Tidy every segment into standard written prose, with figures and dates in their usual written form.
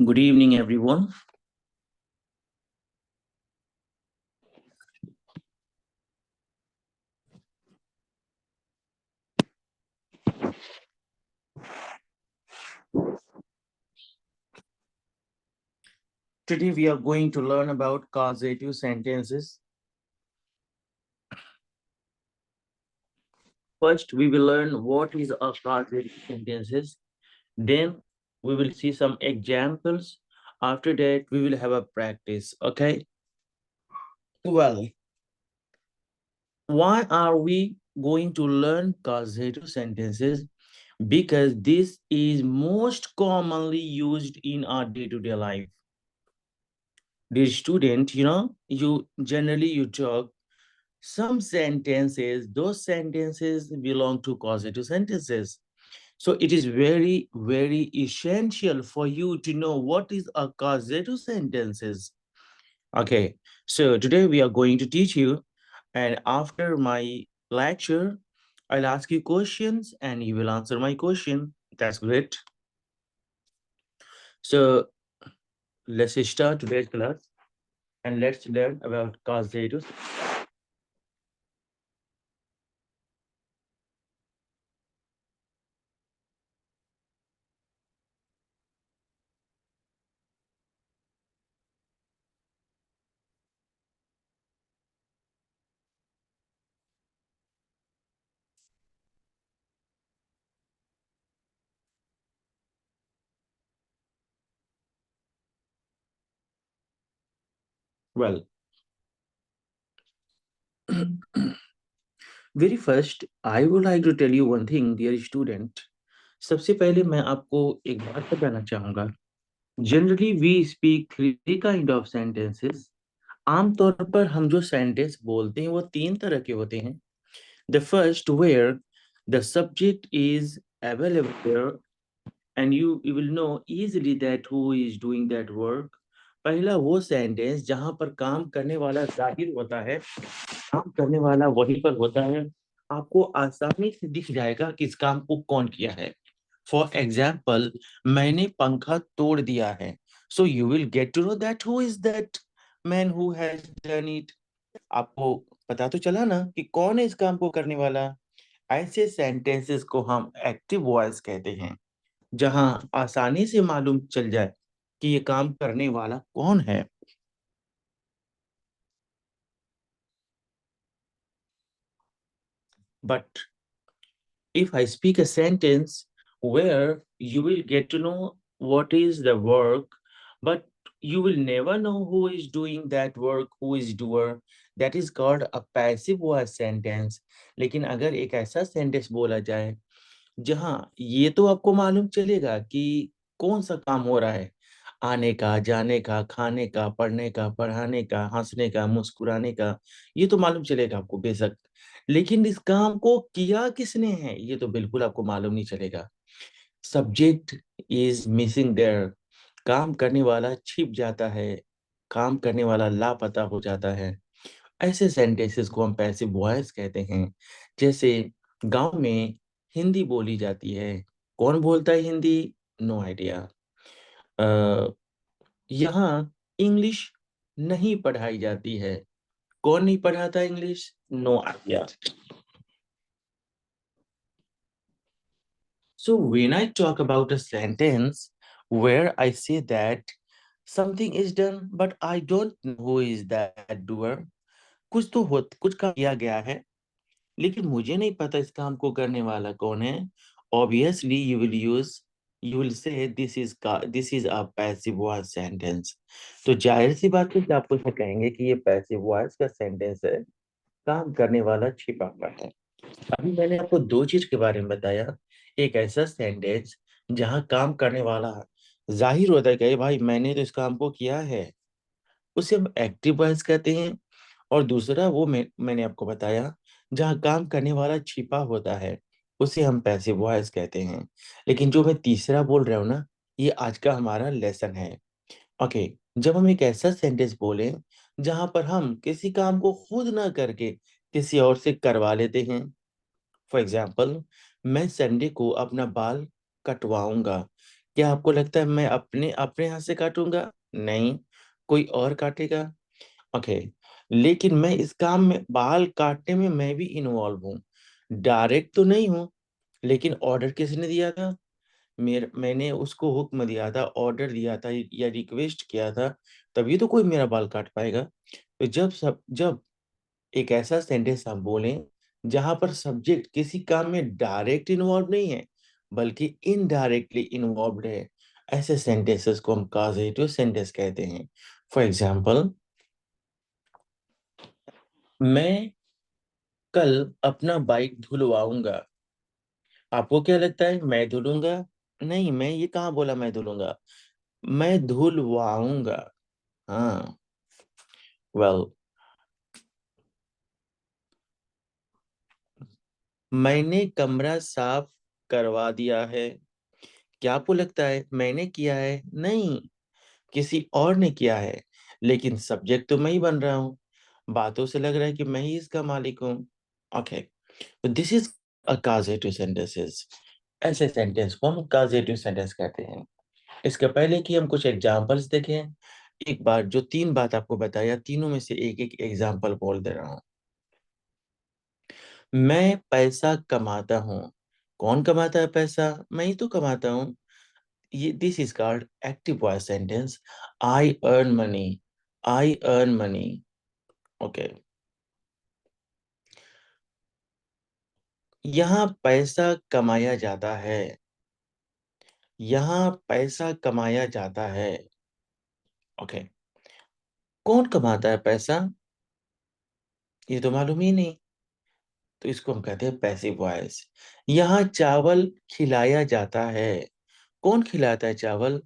Good evening, everyone. Today we are going to learn about causative sentences. First, we will learn what is a causative sentences. Then we will see some examples. After that, we will have a practice. Okay. Well, why are we going to learn causative sentences? Because this is most commonly used in our day-to-day life. Dear student, you generally you talk some sentences, those sentences belong to causative sentences. So it is very, very essential for you to know what is a causative sentences. Okay, so today we are going to teach you, and after my lecture, I'll ask you questions and you will answer my question. That's great. So let's start today's class and let's learn about causative. Well, very first, I would like to tell you one thing, dear student. सबसे पहले मैं आपको एक बात बताना चाहूंगा. Generally we speak three kind of sentences. आमतौर पर हम जो सेंटेंस बोलते हैं वो तीन तरह के होते हैं. The first where the subject is available and you will know easily that who is doing that work. पहला वो सेंटेंस जहां पर काम करने वाला जाहिर होता है, काम करने वाला वहीं पर होता है, आपको आसानी से दिख जाएगा कि इस काम को कौन किया है. फॉर एग्जाम्पल, मैंने पंखा तोड़ दिया है. So you will get to know that who is that man who has done it. आपको पता तो चला ना कि कौन है इस काम को करने वाला. ऐसे सेंटेंसेस को हम एक्टिव वॉइस कहते हैं, जहां आसानी से मालूम चल जाए कि ये काम करने वाला कौन है. But if I speak a sentence where you will get to know what is the work, but you will never know who is doing that work, who is doer, that is called a passive voice sentence. लेकिन अगर एक ऐसा sentence बोला जाए जहां ये तो आपको मालूम चलेगा कि कौन सा काम हो रहा है, आने का, जाने का, खाने का, पढ़ने का, पढ़ाने का, हंसने का, मुस्कुराने का, ये तो मालूम चलेगा आपको बेशक. लेकिन इस काम को किया किसने है ये तो बिल्कुल आपको मालूम नहीं चलेगा. Subject is missing there. काम करने वाला छिप जाता है, काम करने वाला लापता हो जाता है. ऐसे सेंटेंसेस को हम पैसिव वॉइस कहते हैं. जैसे गांव में हिंदी बोली जाती है. कौन बोलता है हिंदी? No idea. यहाँ इंग्लिश नहीं पढ़ाई जाती है. कौन नहीं पढ़ाता English? No idea. So when I talk about a sentence where I say that something is done, but I don't know who is that doer, कुछ काम किया गया है, लेकिन मुझे नहीं पता इस काम को करने वाला कौन है. Obviously, you will say this is a passive voice sentence. तो जाहिर सी बात है कि आप कुछ कहेंगे कि ये passive voice का sentence है, काम करने वाला छिपा हुआ है. अभी मैंने आपको दो चीज के बारे में बताया. एक ऐसा सेंटेंस जहां काम करने वाला जाहिर होता है कि भाई मैंने तो इस काम को किया है, उसे हम एक्टिव वॉइस कहते हैं. और दूसरा वो मैंने आपको बताया जहां काम करने वाला छिपा होता है, उसे हम पैसिव वॉइस कहते हैं. लेकिन जो मैं तीसरा बोल रहा हूँ ना, ये आज का हमारा लेसन है. ओके. जब हम एक ऐसा सेंटेंस बोले जहां पर हम किसी काम को खुद ना करके किसी और से करवा लेते हैं. फॉर एग्जाम्पल, मैं संडे को अपना बाल कटवाऊंगा. क्या आपको लगता है मैं अपने अपने हाथ से काटूंगा? नहीं, कोई और काटेगा। ओके, लेकिन मैं इस काम में, बाल काटने में मैं भी इन्वॉल्व हूँ। डायरेक्ट तो नहीं हूँ, लेकिन ऑर्डर किसने दिया था? मैंने उसको हुक्म दिया था, ऑर्डर दिया था या रिक्वेस्ट किया था, तभी तो कोई मेरा बाल काट पाएगा। तो जब एक ऐसा सेंटेंस आप बोलें जहां पर सब्जेक्ट किसी काम में डायरेक्ट इन्वॉल्व नहीं है, बल्कि इनडायरेक्टली इन्वॉल्व है, ऐसे सेंटेंसेस को हम कॉजेटिव सेंटेंस कहते हैं। फॉर एग्जाम्पल, मैं कल अपना बाइक धुलवाऊंगा। आपको क्या लगता है मैं धुलूंगा? नहीं, मैं ये कहाँ बोला मैं धुलूंगा, मैं धुलवाऊंगा। हाँ, वेल, मैंने कमरा साफ करवा दिया है। क्या आपको लगता है मैंने किया है? नहीं, किसी और ने किया है, लेकिन सब्जेक्ट तो मैं ही बन रहा हूँ। बातों से लग रहा है कि मैं ही इसका मालिक हूँ। ओके, तो this is a causative sentences. ऐसे सेंटेंस को हम कॉजेटिव सेंटेंस कहते हैं। इसके पहले कि हम कुछ एग्जांपल्स देखें, एक बार जो तीन बात आपको बताया, तीनों में से एक एक एग्जांपल बोल दे रहा हूँ। मैं पैसा कमाता हूँ। कौन कमाता है पैसा? मैं ही तो कमाता हूँ। ये this is called active voice sentence. I earn money. I earn money. Okay, यहाँ पैसा कमाया जाता है। यहाँ पैसा कमाया जाता है। ओके, कौन कमाता है पैसा? ये तो मालूम ही नहीं, तो इसको हम कहते हैं पैसिव वॉइस। यहाँ चावल खिलाया जाता है। कौन खिलाता है चावल?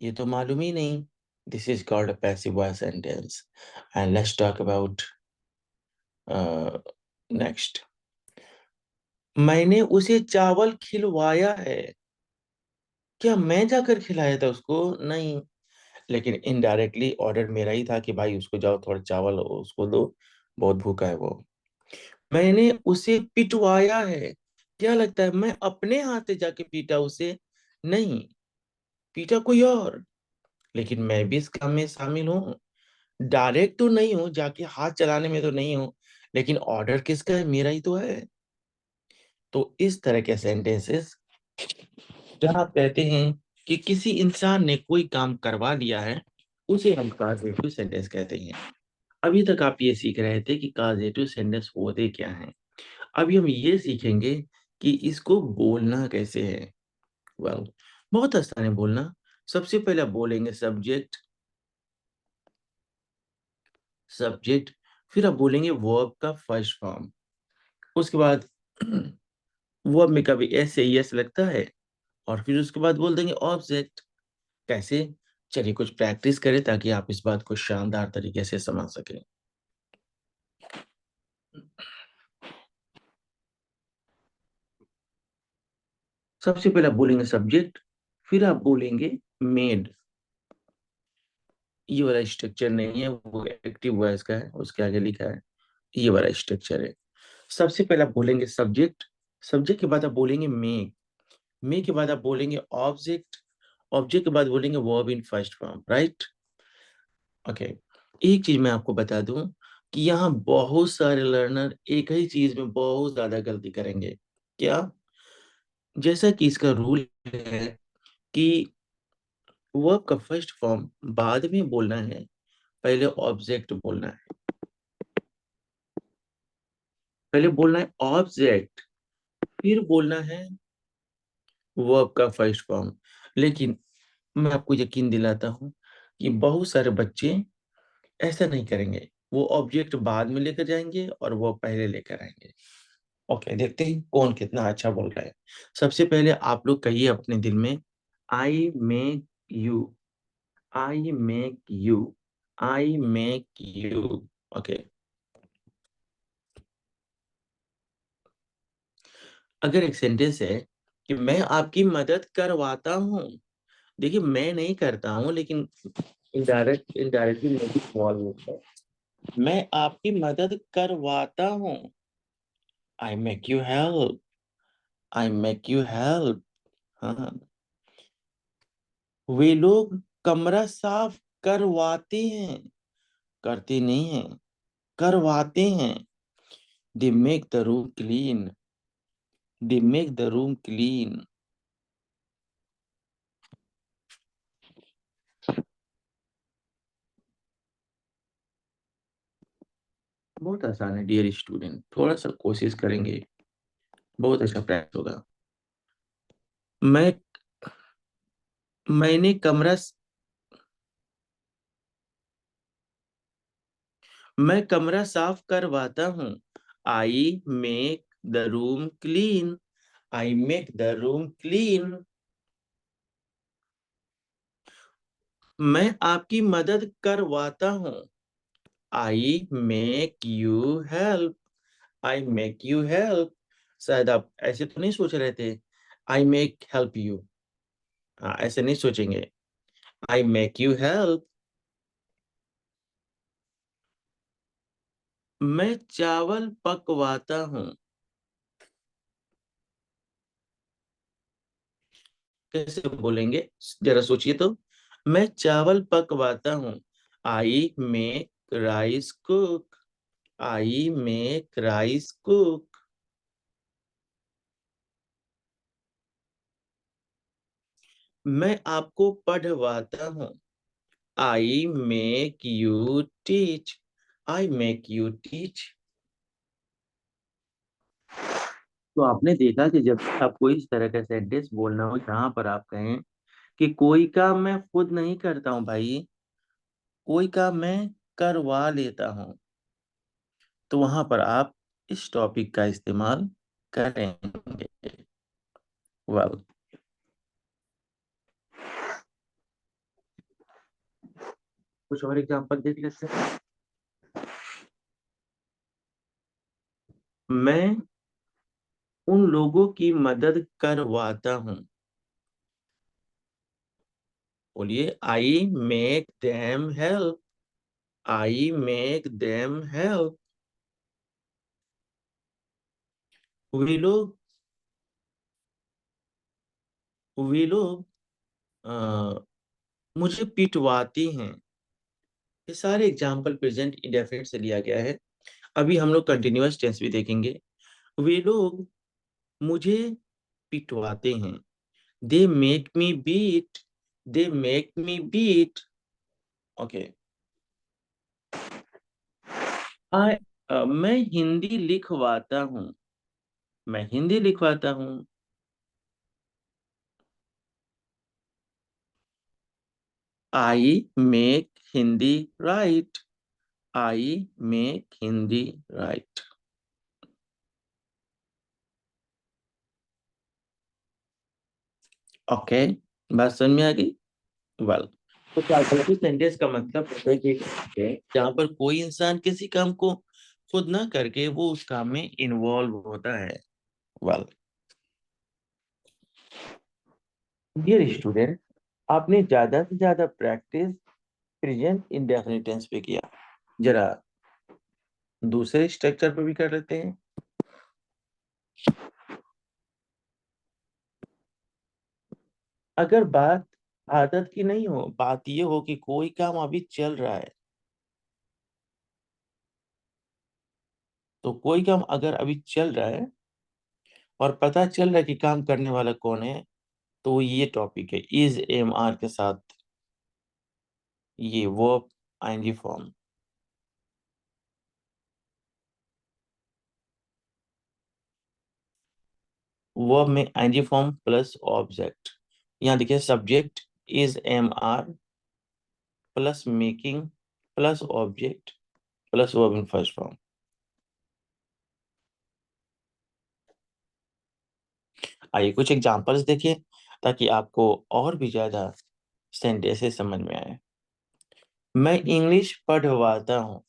ये तो मालूम ही नहीं। This is called a passive voice sentence. And let's talk about next. मैंने उसे चावल खिलवाया है। क्या मैं जाकर खिलाया था उसको? नहीं, लेकिन इनडायरेक्टली ऑर्डर मेरा ही था कि भाई उसको जाओ थोड़ा चावल उसको दो, बहुत भूखा है वो। मैंने उसे पिटवाया है। क्या लगता है मैं अपने हाथ से जाके पीटा उसे? नहीं, पीटा कोई और, लेकिन मैं भी इस काम में शामिल हूँ। डायरेक्ट तो नहीं हूँ, जाके हाथ चलाने में तो नहीं हूँ, लेकिन ऑर्डर किसका है? मेरा ही तो है। तो इस तरह के सेंटेंसेस जहाँ आप कहते हैं कि किसी इंसान ने कोई काम करवा लिया है, उसे हम कॉजेटिव सेंटेंस कहते हैं। अभी तक आप ये सीख रहे थे कि कॉजेटिव सेंटेंस होते क्या हैं। अभी हम ये सीखेंगे कि इसको बोलना कैसे है। वेल, बहुत आसान है बोलना। सबसे पहले आप बोलेंगे सब्जेक्ट। सब्जेक्ट, फिर आप बोलेंगे वर्ब का फर्स्ट फॉर्म। उसके बाद वर्ब में कभी एस या यस लगता है, और फिर उसके बाद बोल देंगे ऑब्जेक्ट। कैसे? चलिए कुछ प्रैक्टिस करें ताकि आप इस बात को शानदार तरीके से समझ सकें। सबसे पहले आप बोलेंगे सब्जेक्ट, फिर आप बोलेंगे मेड। ये वाला स्ट्रक्चर नहीं है, वो एक्टिव वॉइस का है, उसके आगे लिखा है, ये वाला स्ट्रक्चर है। सबसे पहले आप बोलेंगे सब्जेक्ट, सब्जेक्ट के बाद आप बोलेंगे मे के बाद आप बोलेंगे ऑब्जेक्ट, ऑब्जेक्ट के बाद बोलेंगे verb in first form, right? Okay, एक चीज मैं आपको बता दूं कि यहाँ बहुत सारे लर्नर एक ही चीज में बहुत ज्यादा गलती करेंगे। क्या? जैसा कि इसका रूल है कि वर्ब का फर्स्ट फॉर्म बाद में बोलना है, पहले ऑब्जेक्ट बोलना है। पहले बोलना है ऑब्जेक्ट, फिर बोलना है वर्ब का फर्स्ट फॉर्म। लेकिन मैं आपको यकीन दिलाता हूँ कि बहुत सारे बच्चे ऐसा नहीं करेंगे। वो ऑब्जेक्ट बाद में लेकर जाएंगे और वो पहले लेकर आएंगे। ओके, देखते हैं कौन कितना अच्छा बोल रहा है। सबसे पहले आप लोग कहिए अपने दिल में, I make you. I make you. I make you. Okay, अगर एक सेंटेंस है कि मैं आपकी मदद करवाता हूँ, देखिए मैं नहीं करता हूँ, लेकिन इनडायरेक्टली मैं भी इन्वॉल्व होता हूँ। मैं आपकी मदद करवाता हूँ। I make you help. I make you help. हाँ, वे लोग कमरा साफ करवाते हैं, करते नहीं हैं, करवाते हैं। They make the room clean, they make the room clean. बहुत आसान है डियर स्टूडेंट, थोड़ा सा कोशिश करेंगे, बहुत अच्छा प्रयास होगा। मैं मैंने कमरा मैं कमरा साफ करवाता हूँ। I make the room clean, I make the room clean. मैं आपकी मदद करवाता हूँ। I make you help, I make you help. शायद आप ऐसे तो नहीं सोच रहे थे, आई मेक हेल्प यू। हाँ, ऐसे नहीं सोचेंगे। I make you help. मैं चावल पकवाता हूँ। कैसे बोलेंगे, जरा सोचिए तो। मैं चावल पकवाता हूँ। I make rice cook, I make rice cook. मैं आपको पढ़वाता हूँ। I make you teach, I make you teach. तो आपने देखा कि जब आपको इस तरह का सेंटेंस बोलना हो जहां पर आप कहें कि कोई काम मैं खुद नहीं करता हूँ भाई, कोई काम मैं करवा लेता हूँ, तो वहां पर आप इस टॉपिक का इस्तेमाल करेंगे। वेल, कुछ और एग्जांपल देख लेते हैं। मैं उन लोगों की मदद करवाता हूँ। बोलिए, I make them help, I make them help. वे लोग वे लोग अ, मुझे पिटवाती हैं। ये सारे एग्जाम्पल प्रेजेंट इंडेफिनिट से लिया गया है। अभी हम लोग कंटिन्यूअस टेंस भी देखेंगे। वे लोग मुझे पिटवाते हैं। They make me beat, they make me beat. Okay. मैं हिंदी लिखवाता हूँ, मैं हिंदी लिखवाता हूँ। I make Hindi write, I make Hindi write. Okay, बात समझ में आ गई। वेल, तो क्लासिकल सेंटेंस का मतलब होता है कि जहाँ पर कोई इंसान किसी काम को खुद ना करके वो उस काम में इन्वॉल्व होता है। वेल, डियर स्टूडेंट, आपने ज्यादा से ज्यादा प्रैक्टिस प्रेजेंट इंडेफिनिट टेंस पे किया। जरा दूसरे स्ट्रक्चर पे भी कर लेते हैं। अगर बात आदत की नहीं हो, बात ये हो कि कोई काम अभी चल रहा है, तो कोई काम अगर अभी चल रहा है और पता चल रहा है कि काम करने वाला कौन है, तो ये टॉपिक है इज एम आर के साथ, ये वर्ब आईएनजी फॉर्म। वर्ब में आईएनजी फॉर्म प्लस ऑब्जेक्ट। यहाँ देखिए, subject is am are plus making plus object plus verb in first form. आइए कुछ एग्जांपल्स देखिए, ताकि आपको और भी ज्यादा सेंटेंसेस समझ में आए। मैं इंग्लिश पढ़वाता हूँ।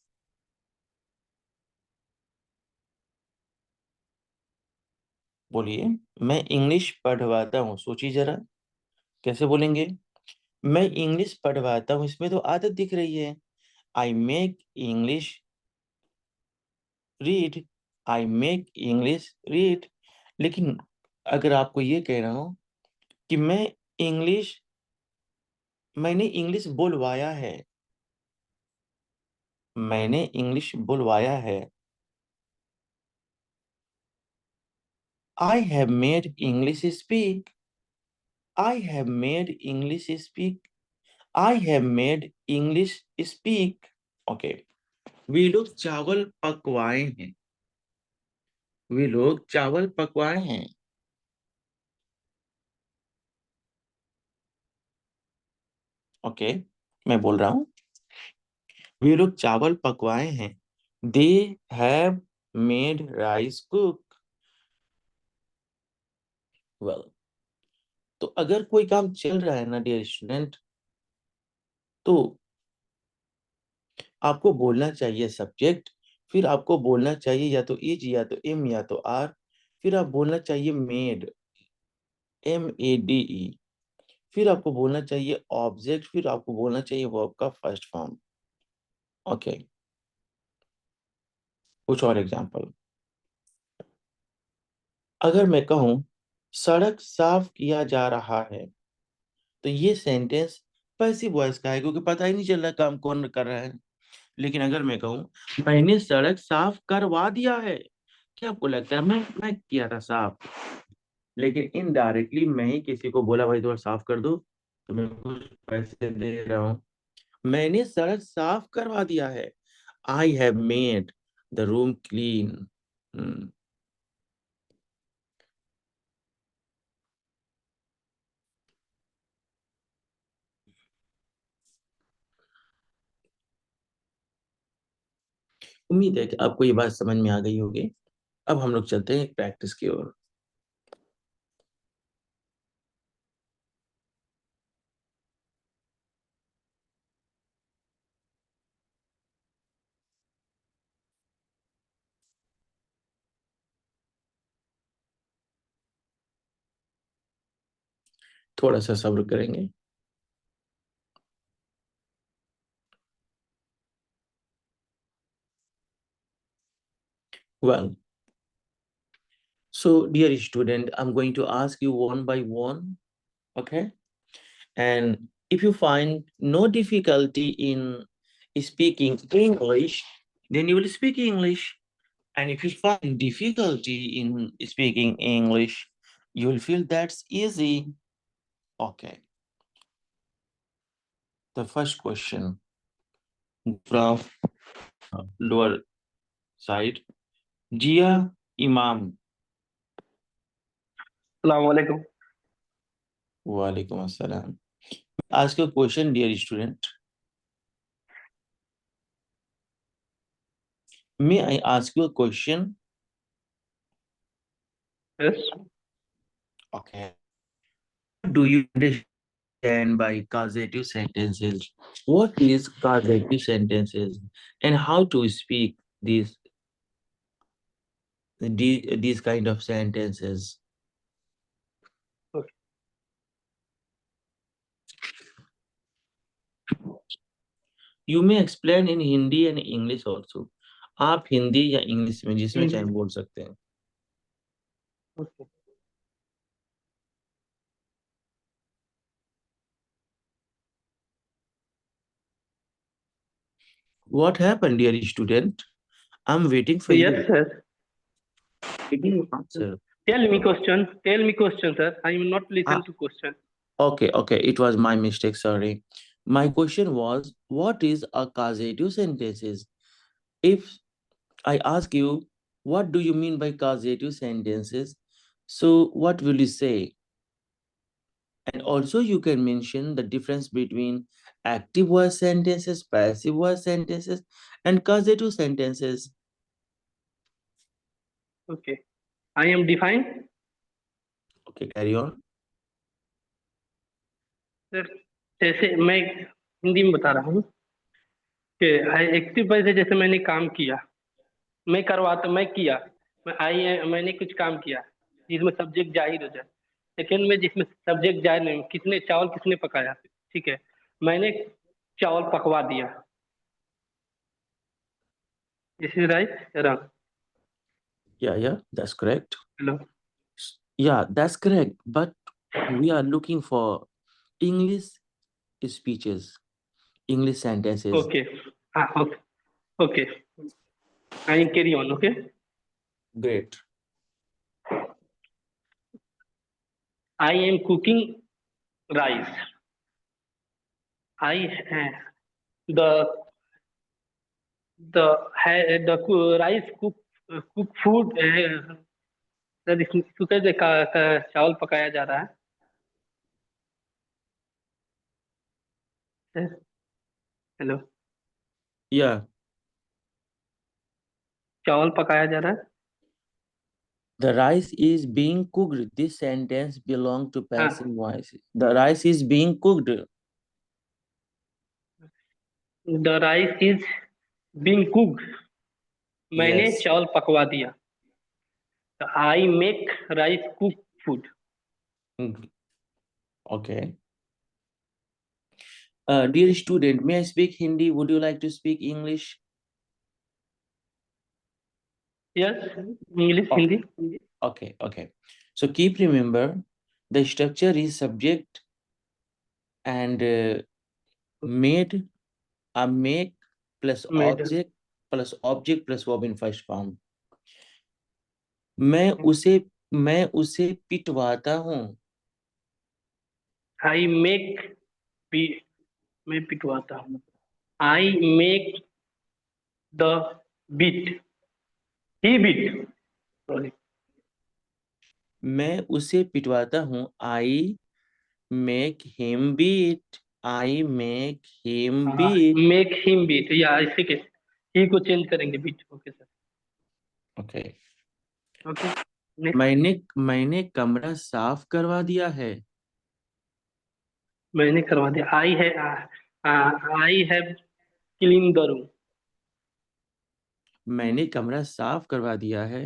बोलिए, मैं इंग्लिश पढ़वाता हूँ। सोचिए जरा, कैसे बोलेंगे। मैं इंग्लिश पढ़वाता हूँ, इसमें तो आदत दिख रही है। I make English read, I make English read. लेकिन अगर आपको ये कहना हो कि मैं इंग्लिश मैंने इंग्लिश बुलवाया है। मैंने इंग्लिश बुलवाया है। I have made English speak. I have made English speak. I have made English speak. Okay. वे लोग चावल पकवाए हैं। वे लोग चावल पकवाए हैं। ओके, मैं बोल रहा हूँ, वे लोग चावल पकवाए हैं। They have made rice cook. Well, तो अगर कोई काम चल रहा है ना डियर स्टूडेंट, तो आपको बोलना चाहिए सब्जेक्ट, फिर आपको बोलना चाहिए या तो इज या तो एम या तो आर, फिर आप बोलना चाहिए मेड, MEDE, फिर आपको बोलना चाहिए ऑब्जेक्ट, फिर आपको बोलना चाहिए वर्ब का फर्स्ट फॉर्म। ओके, कुछ और एग्जांपल। अगर मैं कहूँ सड़क साफ किया जा रहा है, तो ये सेंटेंस पैसिव वॉइस का है, क्योंकि पता ही नहीं चल रहा काम कौन कर रहा है। लेकिन अगर मैं कहूँ मैंने सड़क साफ करवा दिया है, क्या आपको लगता है मैं किया था साफ? लेकिन इनडायरेक्टली मैं ही किसी को बोला भाई थोड़ा साफ कर दो, तो मैं कुछ पैसे दे रहा हूँ। मैंने सड़क साफ करवा दिया है। I have made the room clean. उम्मीद है कि आपको ये बात समझ में आ गई होगी। अब हम लोग चलते हैं प्रैक्टिस की ओर। थोड़ा सा सब्र करेंगे। Well, so dear student, I'm going to ask you one by one, okay? And if you find no difficulty in speaking English, then you will speak English. And if you find difficulty in speaking English, you will feel that's easy. Okay. The first question from lower side, Jia Imam. Assalamualaikum. Walaikum assalam. Ask a question, dear student. May I ask you a question? Yes. Okay. Do you understand by causative sentences? What is causative sentences and how to speak these kind of sentences? Okay. You may explain in Hindi and English also. आप हिंदी या English में जिसमें चाहे बोल सकते हैं। Okay. What happened, dear student? I'm waiting for Yes, you. sir. Waiting your answer. Tell me question. Tell me question, sir. I will not listen Ah, to question. okay. It was my mistake. Sorry. My question was, what is a causative sentences? If I ask you, what do you mean by causative sentences? So what will you say? And also you can mention the difference between active voice sentences, passive voice sentences, and causative sentences. Okay. I am defined. Okay, carry on. Sir जैसे मैं हिंदी में बता रहा हूँ कि active voice है, जैसे मैंने काम किया, मैं करवाता, मैं किया, मैंने कुछ काम किया जिसमें सब्जेक्ट जाहिर हो जाए। सेकेंड में जिसमें सब्जेक्ट जाहिर नहीं, किसने पकाया, ठीक है, मैंने चावल पकवा दिया। This is right wrong? Yeah, that's correct. Hello. Yeah, that's correct. But we are looking for English speeches, English sentences. Okay. Okay. Okay. I carry on. Okay. Great. I am cooking rice. I the rice cook food इसको कैसे चावल पकाया जा रहा है। Hello. Yeah, चावल पकाया जा रहा है। the rice is being cooked. This sentence belong to passive हाँ, voice. The rice is being cooked. The rice is being cooked. मैंने Yes. चावल पकवा दिया। I make rice cook food. Mm, okay. Dear student, may I speak Hindi? Would you like to speak English? Yes, English Okay. Hindi. Okay. Okay. So keep remember the structure is subject and made a make plus made. object plus verb in first form. मैं उसे पिटवाता हूँ. I make be. मैं पिटवाता हूँ। I make the beat. He beat. Sorry. मैं उसे पिटवाता हूँ. I make him beat. I make him beat. Make him beat, या इसी के ही को चेंज करेंगे beat. Okay sir. Okay. Okay. Next. मैंने कमरा साफ करवा दिया है. मैंने करवा दिया। I have clean the room. मैंने कमरा साफ करवा दिया है.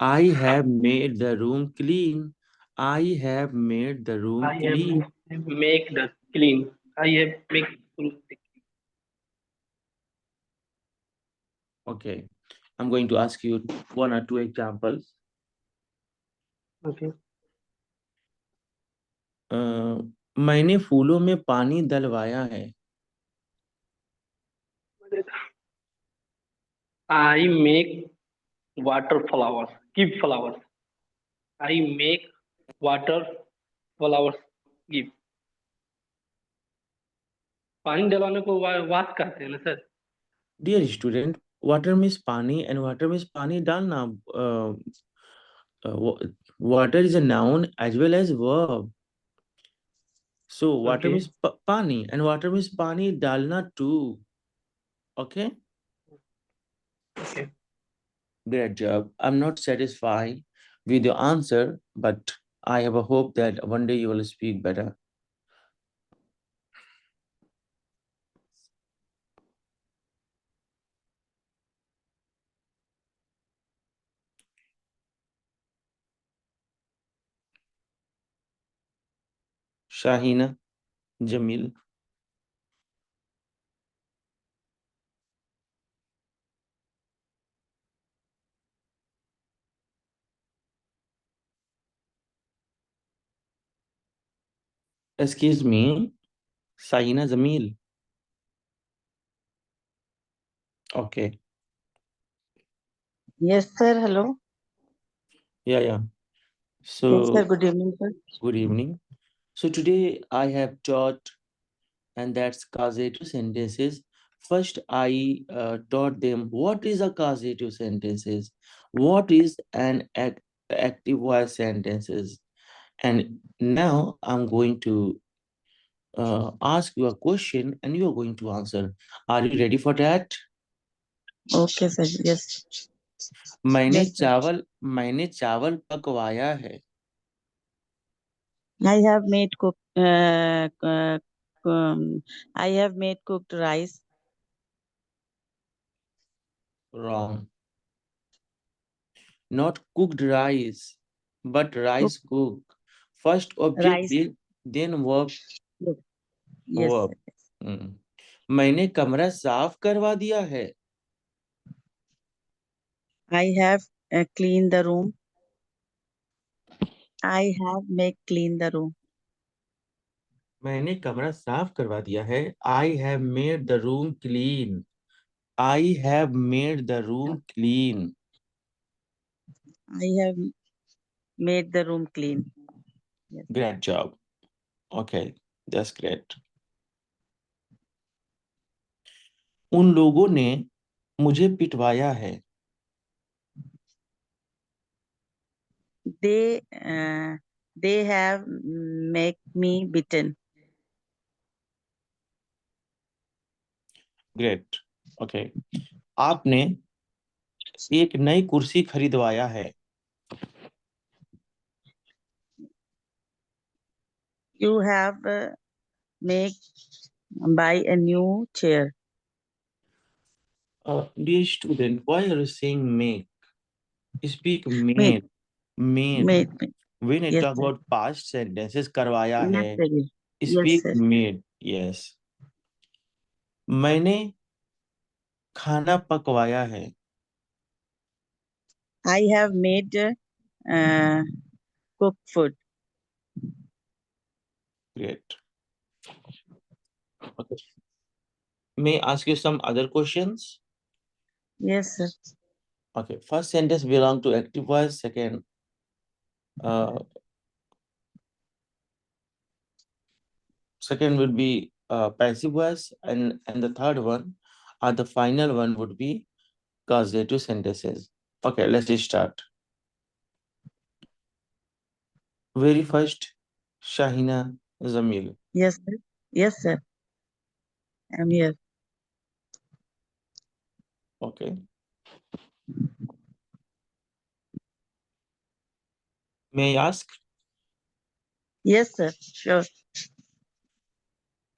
I have made the room clean. I have made the room I clean. Have make the clean. I have make room. Okay. I'm going to ask you one or two examples. Okay. मैंने फूलों में पानी डलवाया है. I make water flowers give flowers. I make water flowers give. पानी डलवाने को wash कहते हैं ना sir. Dear student, water means pani and water means pani dalna. Water is a noun as well as verb. So water okay. means pani and water means pani dalna too. Okay, okay. great job. I'm not satisfied with your answer, but I have a hope that one day you will speak better. Shahina, Jamil. Excuse me, Shahina Jamil. Okay, Yes, sir. Hello. yeah, yeah. Yes, sir. So, Good evening, sir. good evening. So today I have taught, and that's causative sentences. First, I taught them what is a causative sentences, what is an active voice sentences, and now I'm going to ask you a question, and you are going to answer. Are you ready for that? Okay, sir. Yes. मैंने Yes, sir. चावल मैंने चावल पकवाया है. I have made I have made cooked rice. Wrong. Not cooked rice, but rice Cooked cook. First object, rice. then verb. Yes, yes, verb. sir. हम्म. मैंने कमरा साफ करवा दिया है. I have cleaned the room. I have made clean the room. मैंने कमरा साफ करवा दिया है। I have made the room clean. I have made the room clean. I have made the room clean. Yes. Great job. Okay, that's great. उन लोगों ने मुझे पिटवाया है। They have make me beaten. Great. Okay, आपने एक नई कुर्सी खरीदवाया है। You have make buy a new chair. Dear student, why are you saying make? Speak Made, made. Made. made. When I Yes, talk sir. about past sentences, करवाया है। Yes, sir. Yes, Speak sir. made. Yes. मैंने खाना पकवाया है। I have made cooked food. Great. Okay. May I ask you some other questions? Yes, sir. Okay. First sentence belong to active voice. Second would be passive voice, and the third one, the final one would be causative sentences. Okay, let's start. Very first, Shahina Zamil. Yes, sir. Yes, sir. I'm here. Okay. May I ask? Yes, sir. Sure.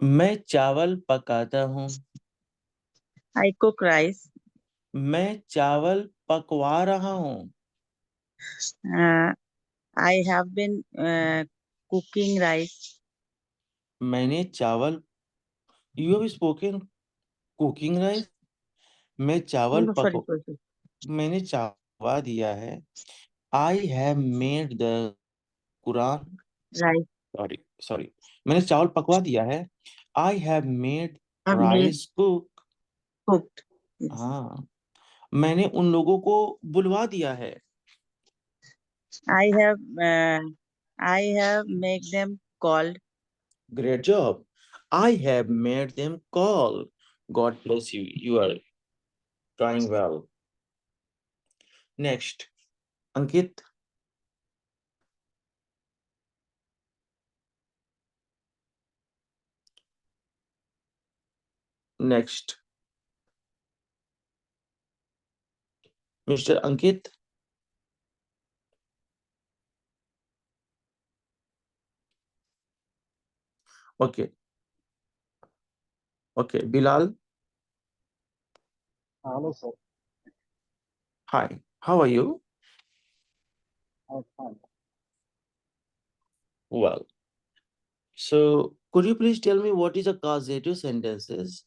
मैं चावल पकाता हूँ। I cook rice. मैं चावल पकवा रहा हूँ। Uh, I have been cooking rice. मैंने चावल, you have spoken cooking rice. मैं Oh, चावल no, sorry, sorry, sorry. मैंने चावा दिया है। I have made the Quran. Rice. Sorry. मैंने चावल पकवा दिया है। I have made I've made rice cook. cooked. Yes. हाँ, मैंने उन लोगों को बुलवा दिया है। I have make them called. Great job. I have made them call. God bless you. You are trying well. Next, Ankit. Next, Mr. Ankit. Okay. Okay. Bilal. Hello, sir. Hi. How are you? I'm fine. Well. So, could you please tell me what is a causative sentences?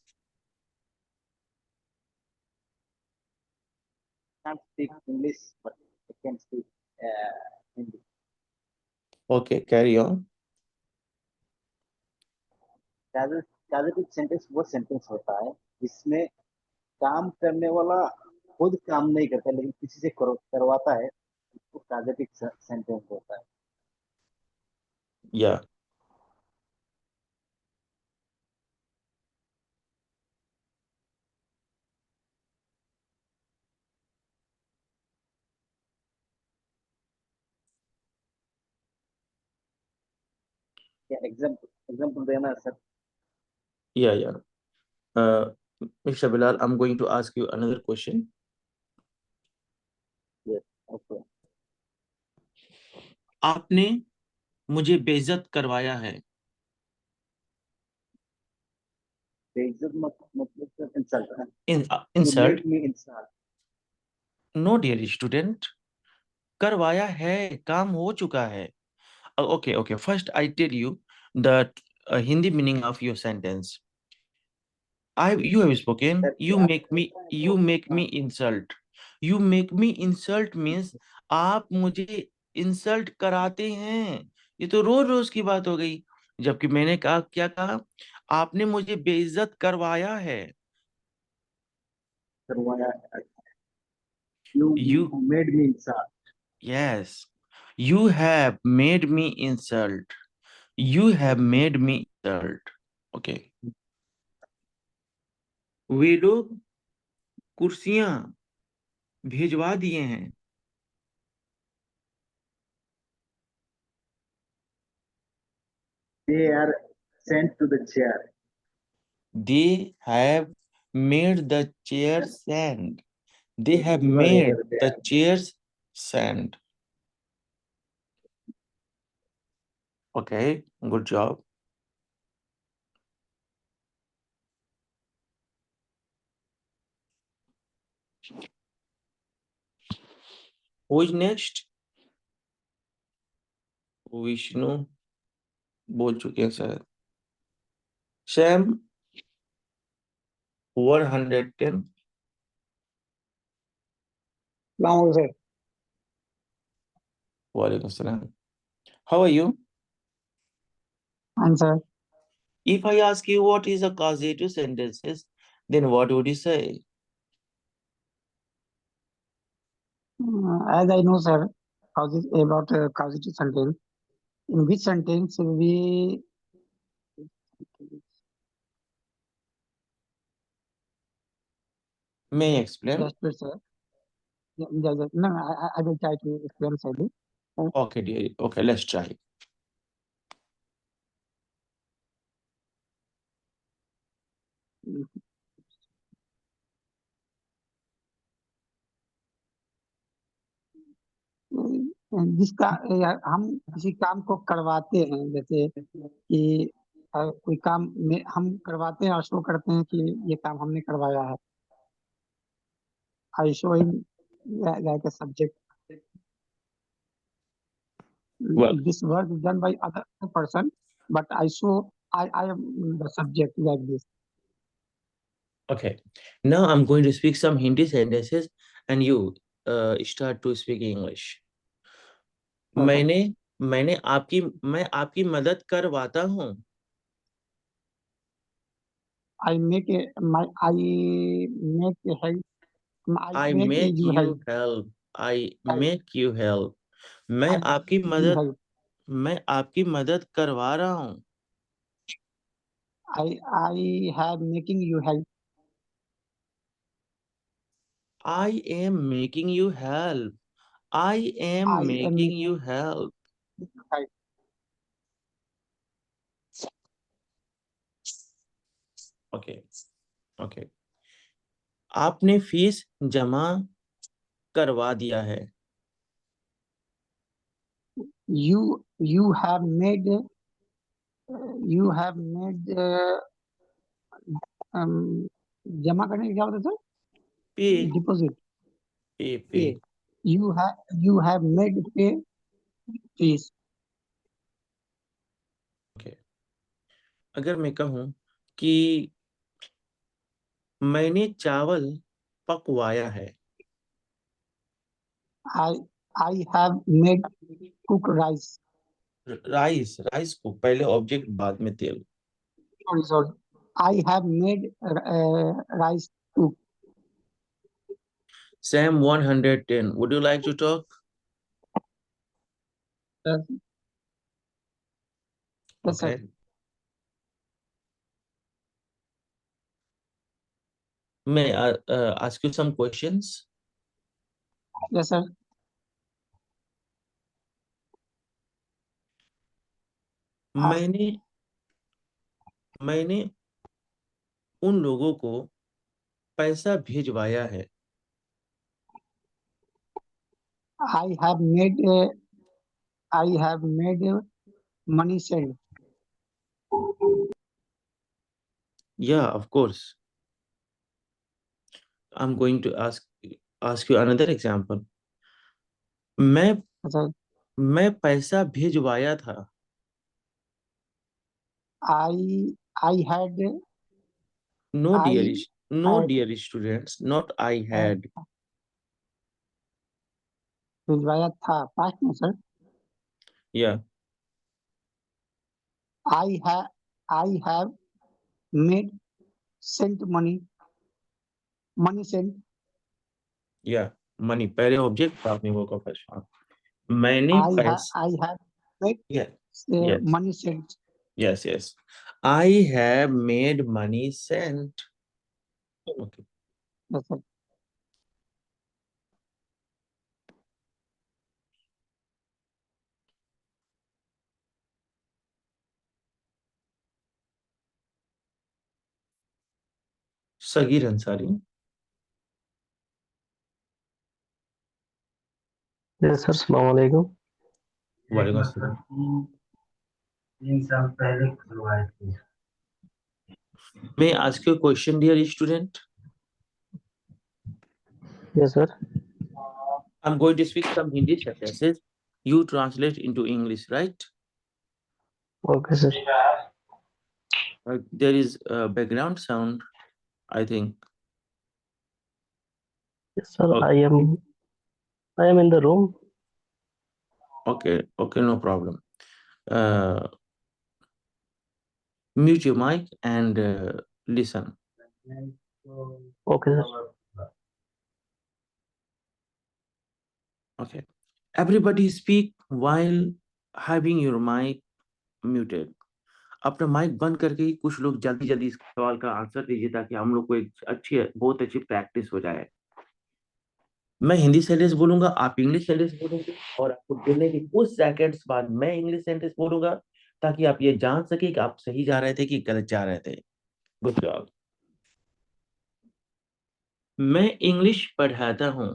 Can't speak English, but I can speak Hindi. Okay, carry on. Positive sentence वो sentence होता है जिसमें काम करने वाला खुद काम नहीं करता लेकिन किसी से करवाता है, उसको पॉजिटिव सेंटेंस होता है। Yeah. क्या एग्जाम्पल देना है sir? Yeah. Uh, Mr. Bilal, I'm going to ask you another question. Yes, okay. आपने मुझे बेइज्जत करवाया है। बेइज्जत मतलब सर इंसल्ट है। You Insult? Made me insult. No, dear student. करवाया है, काम हो चुका है। Okay. First, I tell you the Hindi meaning of your sentence. You have spoken. Sir ये आप बोलता है You तो make me हाँ, insult. You make me insult means आप मुझे इंसल्ट कराते हैं। ये तो रोज रोज की बात हो गई। जबकि मैंने कहा, क्या कहा? आपने मुझे बेइज्जत करवाया है। करवाया। You You, made me insult. yes, you have made me insult. You have made me insult. Okay. वे लोग कुर्सियां भिजवा दिए हैं। They are sent to the chair. They have made the chairs sand. They have made Wherever they the are. chairs sand. Okay, good job. Who is next? Vishnu बोल चुके हैं sir. Sam 110। Sir. Walaikum salam. How are you? Answer. If I ask you what is a causative sentences, then what would you say? As I know, sir, about causative sentence. In which sentence we May I explain? just sir. No, I will try to explain sadly. Okay, dear. Okay, let's try. जिसका हम किसी काम को करवाते हैं, जैसे कि कोई काम में हम करवाते हैं और शो करते हैं कि ये काम हमने करवाया है। I show him like a subject. Well, This work is done by other person, but I am the subject like this. okay. Now I'm going to speak some Hindi sentences and you start to speak English. Okay. मैं आपकी मदद करवाता हूँ। I make help. I Make make you help. you help. I I, make you help. मैं I आपकी you मदद help. मैं आपकी मदद करवा रहा हूँ। I have making you help. I am making you help. I am I am making you help. help. Okay. Okay. आपने फीस जमा करवा दिया है। You have made जमा करने का क्या होता है सर? Pay, deposit. pay. पे you have made pay fees. Okay. अगर मैं कहूँ कि मैंने चावल पकवाया है। I have made cook rice. Rice को पहले ऑब्जेक्ट बाद में तेल। Sorry. I have made rice cook. Sam 110. Would you like to talk? Yes, sir. Okay. May I ask you some questions? Yes, sir. मैंने उन लोगों को पैसा भिजवाया है। I have made money sent. Yeah, of course. I'm going to ask you another example. मैं Sir, पैसा भिजवाया था। I had No, I had dear students, not I had. भिजवाया था पास्ट में sir. Yeah. I have made sent money sent. या money पहले object बाद में वो का फर्स्ट। मैंने पैसे। I have made yes yes money sent. Yes yes, I have made money sent. Okay, Yes, sir. Sagir Ansari. Yes sir, अस्सलाम वालेकुम। वालेकुम अस्सलाम। 3 साल पहले खुलवाए थे। May I ask you a question, dear student? Yes sir. I'm going to speak some Hindi sentences. You translate into English, right? Okay sir. There is a background sound, I think. Yes sir, Okay. I am in the room. Okay, no problem. Mute your mic and listen. Okay sir. Okay. Everybody speak while having your mic muted. अपना mic बंद करके ही कुछ लोग जल्दी जल्दी इस सवाल का आंसर दीजिए, ताकि हम लोग को एक बहुत अच्छी प्रैक्टिस हो जाए। मैं हिंदी सेंटेंस बोलूंगा, आप इंग्लिश सेंटेंस बोलोगे, और आपको बोलने के कुछ सेकंड्स बाद मैं इंग्लिश सेंटेंस बोलूंगा, ताकि आप ये जान सके कि आप सही जा रहे थे कि गलत जा रहे थे। Good job. मैं इंग्लिश पढ़ाता हूं।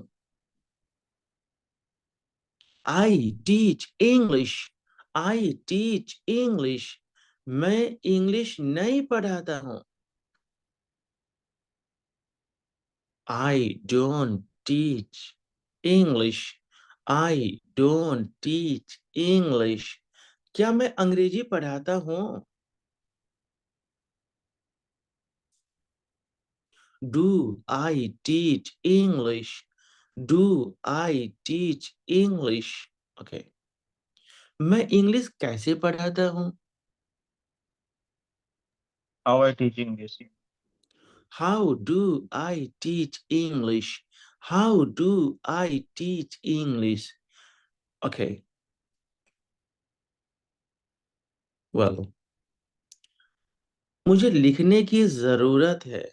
I teach English. I teach English. मैं इंग्लिश नहीं पढ़ाता हूं। I don't teach English. I don't teach English. क्या मैं अंग्रेजी पढ़ाता हूं? Do I teach English? Do I teach English? Okay. मैं इंग्लिश कैसे पढ़ाता हूं? How I teach English? How do I teach English? How do I teach English? Okay, well, मुझे लिखने की जरूरत है।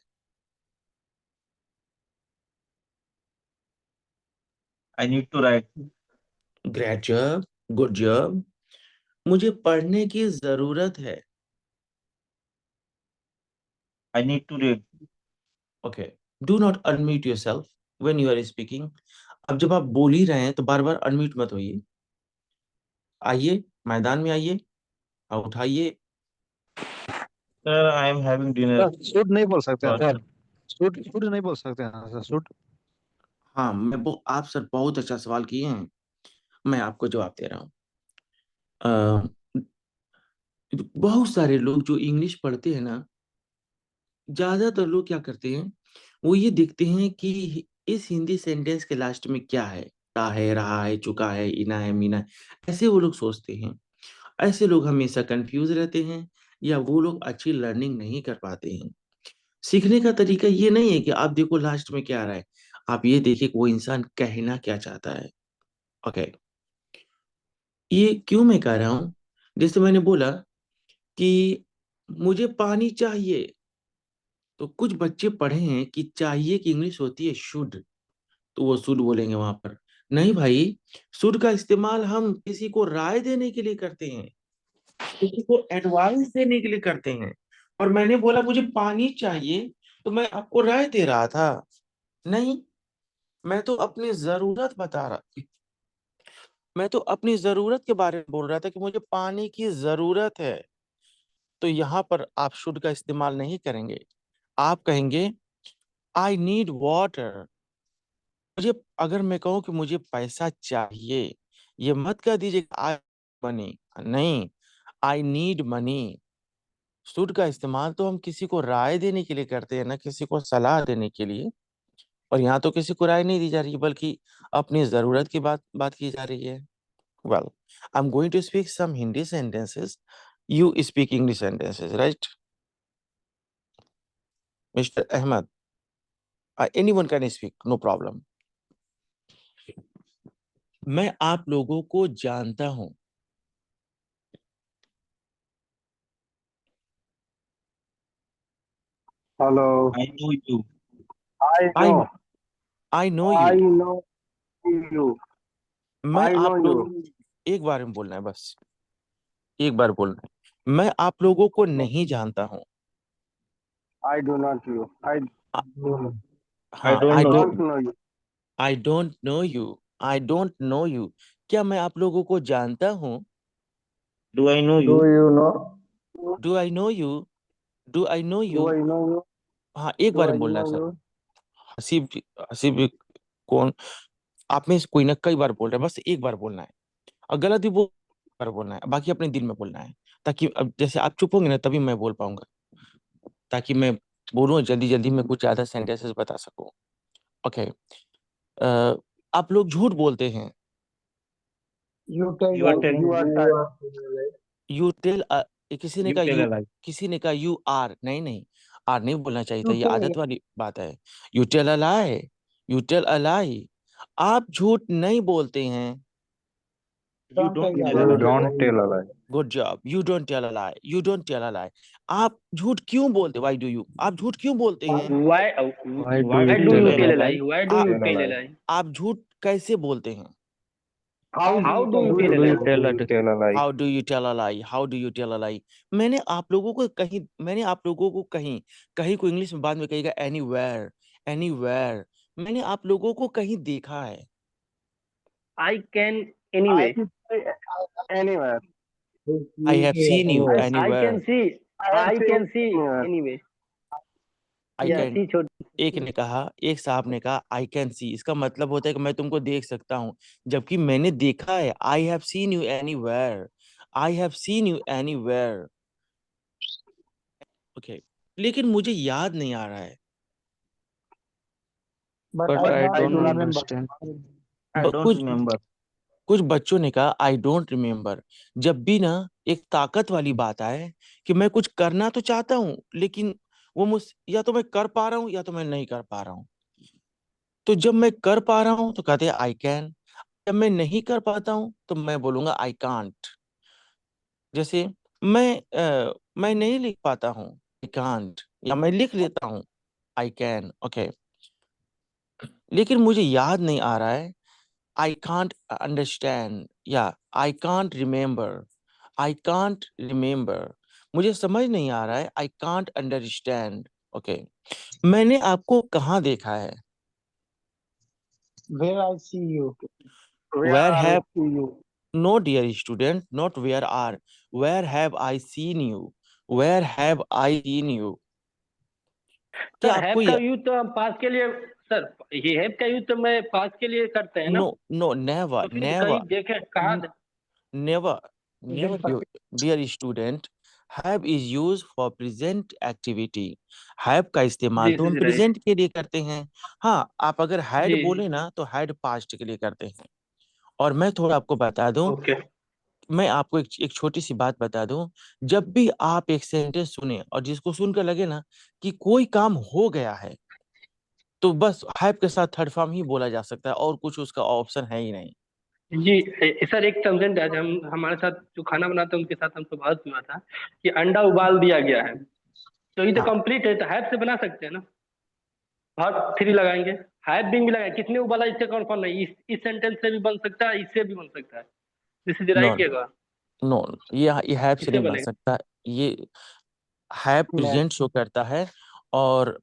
I need to write. Great job, good job. मुझे पढ़ने की जरूरत है। I need to read. Okay, do not unmute yourself when you are speaking. अब जब आप बोल ही रहे हैं तो बार बार अनम्यूट मत होइए। आइए, मैदान में आइए और उठाइए। Sir, I am having dinner. Shoot नहीं बोल सकते हैं Sir, सर। शूट नहीं बोल सकते हैं सर। शूट। हाँ, आप सर बहुत अच्छा सवाल किए हैं, मैं आपको जवाब दे रहा हूँ। बहुत सारे लोग जो इंग्लिश पढ़ते हैं ना, ज्यादातर लोग क्या करते हैं, वो ये देखते हैं कि इस हिंदी सेंटेंस के लास्ट में क्या है, रहा है, चुका है, इना है, मीना है, ऐसे वो लोग सोचते हैं। ऐसे लोग हमेशा कंफ्यूज रहते हैं, या वो लोग अच्छी लर्निंग नहीं कर पाते हैं। सीखने का तरीका ये नहीं है कि आप देखो लास्ट में क्या आ रहा है, आप ये देखिए कि वो इंसान कहना क्या चाहता है। ओके, ये क्यों मैं कह रहा हूं, जैसे मैंने बोला कि मुझे पानी चाहिए, तो कुछ बच्चे पढ़े हैं कि चाहिए की इंग्लिश होती है शुड, तो वो शुड बोलेंगे वहां पर। नहीं भाई, शुड का इस्तेमाल हम किसी को राय देने के लिए करते हैं, किसी को एडवाइस देने के लिए करते हैं। और मैंने बोला मुझे पानी चाहिए, तो मैं आपको राय दे रहा था? नहीं, मैं तो अपनी जरूरत बता रहा, मैं तो अपनी जरूरत के बारे में बोल रहा था कि मुझे पानी की जरूरत है। तो यहाँ पर आप शुड का इस्तेमाल नहीं करेंगे, आप कहेंगे आई नीड वाटर। मुझे, अगर मैं कहूँ कि मुझे पैसा चाहिए, ये मत कह दीजिए आई मनी, नहीं, आई नीड मनी। शुड का इस्तेमाल तो हम किसी को राय देने के लिए करते हैं ना, किसी को सलाह देने के लिए। और यहाँ तो किसी को राय नहीं दी जा रही है, बल्कि अपनी जरूरत की बात बात की जा रही है। Well, I am going to speak some Hindi sentences You speak English sentences, right? Mr. Ahmed, anyone can speak, no problem. मैं आप लोगों को जानता हूं. Hello. I know you. I I know I know I you. Know you मैं I no आप you लोग एक बार में बोलना है, बस एक बार बोलना है. मैं आप लोगों को नहीं जानता हूं. I do not you I I हाँ, don't I know don't don't you. Know you I don't know you. I don't know you. क्या मैं आप लोगों को जानता हूं? Do I know do you? You know Do I know you? Do I know do you? I know you हाँ, एक do बार में आई बोलना नो है सर. यू हसीब हसीब कौन? आप में से कोई ना कई बार बोल रहे हैं, बस एक बार बोलना है. और गलत भी बोल बार बोलना है, बाकी अपने दिल में बोलना है. ताकि अब जैसे आप चुप होंगे ना, तभी मैं बोल पाऊंगा, ताकि मैं बोलूँ जल्दी जल्दी में कुछ ज्यादा सेंटेंसेस बता सकूं. ओके. आप लोग झूठ बोलते हैं. You tell You are telling. You are you tell. किसी ने You कहा tell a यू, lie. किसी ने कहा यू आर. नहीं नहीं, आर नहीं बोलना चाहिए था, यू ये टेल आदत वाली बात है. You tell a lie. You tell a lie. आप झूठ नहीं बोलते हैं. You don't don't tell tell a lie. don't tell a lie. Good job. You don't tell a lie. You don't tell a lie. आप झूठ क्यों बोलते? Why do you? आप झूठ क्यों बोलते हैं? Why Why do why you do tell you a tell lie? a lie? Why do आप you Tell a tell a lie. lie? आप झूठ कैसे बोलते हैं? How do you tell a Do you lie? tell a tell a lie? How do you tell a lie? How do you tell a lie? मैंने आप लोगों को कहीं, कहीं को इंग्लिश में बाद में कहेगा एनीवेयर. एनीवेयर. मैंने आप लोगों को कहीं देखा है. I can anyway. Anywhere I have seen you I can anywhere. see. I have I seen can see anywhere anyway. I Yeah, can. see छोटी. एक ने कहा, एक साहब ने कहा आई कैन सी. इसका मतलब होता है कि मैं तुमको देख सकता हूँ, जबकि मैंने देखा है. I have seen you anywhere. I have seen you anywhere. Okay. लेकिन मुझे याद नहीं आ रहा है. But But I I not I do don't not remember. understand. I don't कुछ remember. कुछ बच्चों ने कहा आई डोंट रिमेम्बर. जब भी ना एक ताकत वाली बात आए कि मैं कुछ करना तो चाहता हूँ, लेकिन वो मुझ या तो मैं कर पा रहा हूँ या तो मैं नहीं कर पा रहा हूँ. तो जब मैं कर पा रहा हूँ तो कहते हैं आई कैन. जब मैं नहीं कर पाता हूँ तो मैं बोलूंगा आई कांट. जैसे मैं नहीं लिख पाता हूँ, आई कांट. या मैं लिख लेता हूँ, आई कैन. ओके. लेकिन मुझे याद नहीं आ रहा है. I can't understand. या I can't remember. I can't remember. मुझे समझ नहीं आ रहा है. I can't understand. Okay. मैंने आपको कहाँ देखा है? Where I see you. Where Where are have, see you no dear student, not where are. Where have I seen you? Where have I seen you? Sir क्या आपको have का use तो हम पास के लिए, सर ये हैव का use तो मैं पास के लिए करते हैं ना. नो नो नेवर तो फिर नेवर कहीं देखे कहाँ never never dear student. have is used for present activity. have का इस्तेमाल जी तो हम जी राइट. प्रेजेंट के लिए करते हैं. हाँ, आप अगर had जी बोले ना तो had पास्ट के लिए करते हैं. और मैं थोड़ा आपको बता दूं, ओके. मैं आपको एक छोटी सी बात बता दूं. जब भी आप एक सेंटेंस सुने और जिसको सुनकर लगे ना कि कोई काम हो गया है, तो बस have के साथ थर्ड फॉर्म ही बोला जा सकता है, और कुछ उसका ऑप्शन है ही नहीं. जी सर एक कंप्लेंट आज हम हमारे साथ जो खाना बनाते हैं उनके साथ हमको बात हुआ था कि अंडा उबाल दिया गया है, तो ये तो हाँ. कंप्लीट है, तो हैव से बना सकते हैं ना. भाग थ्री लगाएंगे, हैव बीइंग भी लगाएंगे. किसने उबाला इससे कन्फर्म नहीं. इस सेंटेंस से भी बन सकता है, इससे भी बन सकता है. दिस इज नो राइट ये का. नो, ये हैव से इससे नहीं बन बनेगा. सकता. ये हैव प्रेजेंट शो करता है. और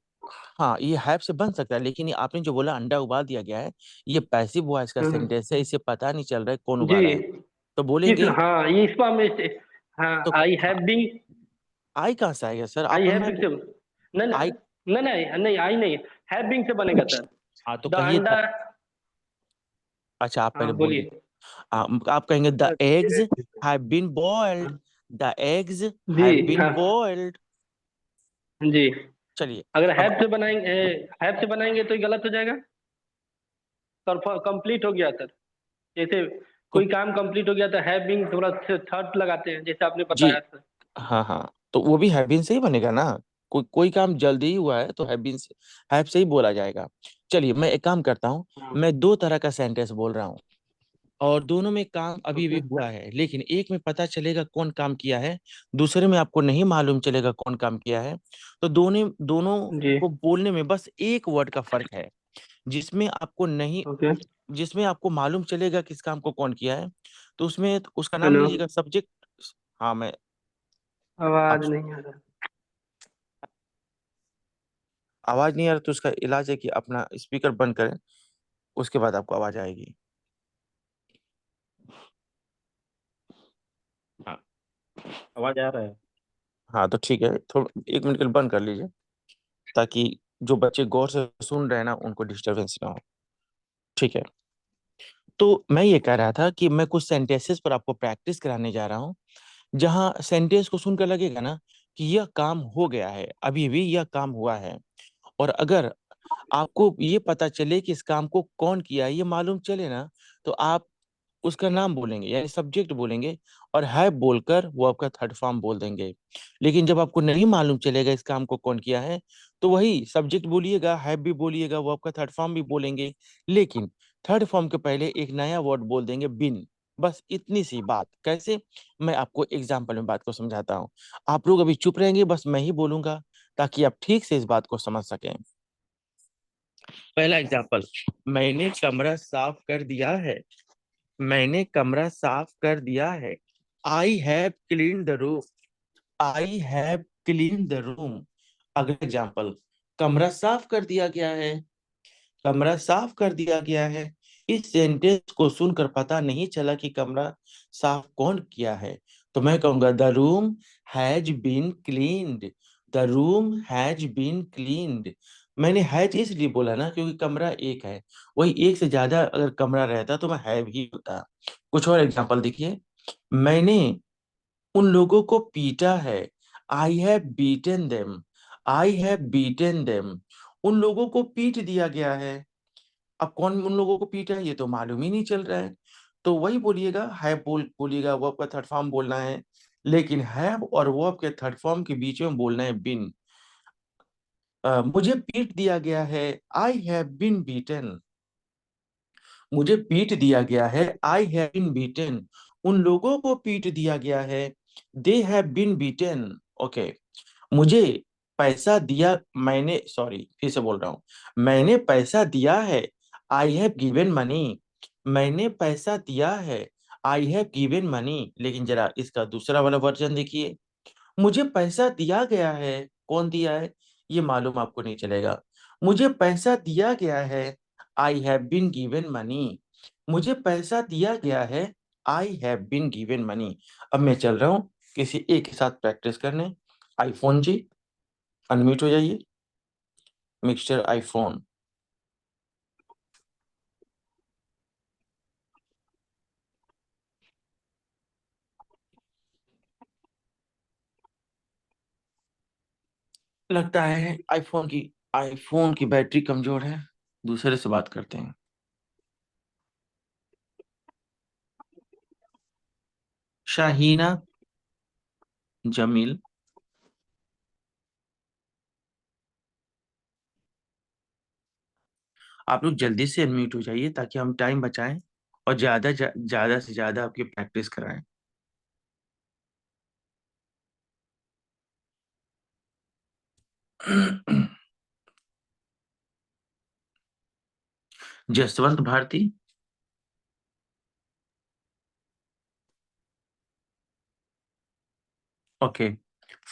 हाँ, ये हैव से बन सकता है, लेकिन ये आपने जो बोला अंडा उबाल दिया गया है, ये पैसिव वॉइस का सेंटेंस है. इसे पता नहीं चल रहा है कौन जी उबाला है. तो किस, बोलेंगे हाँ ये इस पर में हाँ तो आई हाँ, हैव बीइंग. आई कहाँ से आएगा सर? आई आप हैव मैं बीइंग से नहीं आई. नहीं नहीं नहीं आई नहीं. हैव बीइंग से बनेगा सर. हाँ, तो द कहिए अंडा. अच्छा, आप हाँ पहले बोलिए. बोलिए. आप कहेंगे the eggs have been boiled. The eggs जी हैव बीन हाँ बॉइल्ड. जी. चलिए. अगर अब हैव से बनाएंगे तो ये गलत हो जाएगा. कंप्लीट हो गया सर. जैसे कोई काम कंप्लीट हो गया तो हैव बीइंग थोड़ा थर्ड लगाते हैं, जैसे आपने जी बताया सर. हाँ हाँ, तो वो भी हैव बीन से ही बनेगा ना। कोई काम जल्दी ही हुआ है तो हैव बीन से, हैव से ही बोला जाएगा। चलिए मैं एक काम करता हूँ, हाँ मैं दो तरह का सेंटेंस बोल रहा हूँ और दोनों में काम अभी भी ओके हुआ है, लेकिन एक में पता चलेगा कौन काम किया है, दूसरे में आपको नहीं मालूम चलेगा कौन काम किया है। तो दोनों दोनों जी को बोलने में बस एक वर्ड का फर्क है, जिसमें आपको नहीं, ओके जिसमें आपको मालूम चलेगा किस काम को कौन किया है। तो उसमें उसका नाम हेलो लीजिएगा सब्जेक्ट। हाँ मैं, आप आवाज नहीं आ रहा। आवाज नहीं आ रहा तो उसका इलाज है कि अपना स्पीकर बंद करें, उसके बाद आपको आवाज आएगी। हाँ। आवाज आ रहा है। हाँ तो ठीक है, थोड़ा 1 मिनट के लिए बंद कर लीजिए, ताकि जो बच्चे गौर से सुन रहे हैं ना उनको डिस्टरबेंस ना हो। ठीक है, तो मैं ये कह रहा था कि मैं कुछ सेंटेंसेस पर आपको प्रैक्टिस कराने जा रहा हूँ, जहां सेंटेंस को सुनकर लगेगा ना कि यह काम हो गया है, अभी भी यह काम हुआ है। और अगर आपको ये पता चले कि इस काम को कौन किया है, ये मालूम चले ना, तो आप उसका नाम बोलेंगे यानी सब्जेक्ट बोलेंगे, और है बोलकर वो आपका थर्ड फॉर्म बोल देंगे। लेकिन जब आपको नहीं मालूम चलेगा इस काम को कौन किया है, तो वही सब्जेक्ट बोलिएगा, है भी बोलिएगा, वो आपका थर्ड फॉर्म भी बोलेंगे, लेकिन थर्ड फॉर्म के पहले एक नया वर्ड बोल देंगे, बिन। बस इतनी सी बात। कैसे? मैं आपको एग्जाम्पल में बात को समझाता हूँ। आप लोग अभी चुप रहेंगे, बस मैं ही बोलूंगा ताकि आप ठीक से इस बात को समझ सकें। पहला एग्जाम्पल, मैंने कमरा साफ कर दिया है। मैंने कमरा साफ कर दिया है। I have clean the room. I have clean the room. अगला एग्जाम्पल, कमरा साफ कर दिया गया है। कमरा साफ कर दिया गया है। इस सेंटेंस को सुनकर पता नहीं चला कि कमरा साफ कौन किया है, तो मैं कहूंगा the room has been cleaned. The room has been cleaned. मैंने हैज इसलिए बोला ना क्योंकि कमरा एक है, वही एक से ज्यादा अगर कमरा रहता तो मैं हैव ही होता। कुछ और एग्जांपल देखिए, मैंने उन लोगों को पीटा है। I have beaten them. I have beaten them. उन लोगों को पीट दिया गया है। अब कौन उन लोगों को पीटा है ये तो मालूम ही नहीं चल रहा है, तो वही बोलिएगा, है बोलिएगा, वर्ब का थर्ड फॉर्म बोलना है, लेकिन हैव और वर्ब के थर्ड फॉर्म के बीच में बोलना है बिन। मुझे पीट दिया गया है। I have been beaten. मुझे पीट दिया गया है। I have been beaten. उन लोगों को पीट दिया गया है। They have been beaten. Okay. मुझे पैसा दिया, मैंने, सॉरी फिर से बोल रहा हूं, मैंने पैसा दिया है। I have given money. मैंने पैसा दिया है। I have given money. लेकिन जरा इसका दूसरा वाला वर्जन देखिए, मुझे पैसा दिया गया है। कौन दिया है ये मालूम आपको नहीं चलेगा। मुझे पैसा दिया गया है। I have been given money. मुझे पैसा दिया गया है। I have been given money. अब मैं चल रहा हूँ किसी एक के साथ प्रैक्टिस करने। आईफोन जी, अनम्यूट हो जाइए। Mister iPhone. लगता है आईफोन की बैटरी कमजोर है, दूसरे से बात करते हैं। शाहीना जमील, आप लोग जल्दी से अनम्यूट हो जाइए ताकि हम टाइम बचाएं और ज्यादा से ज्यादा आपकी प्रैक्टिस कराएं। जसवंत भारती। ओके।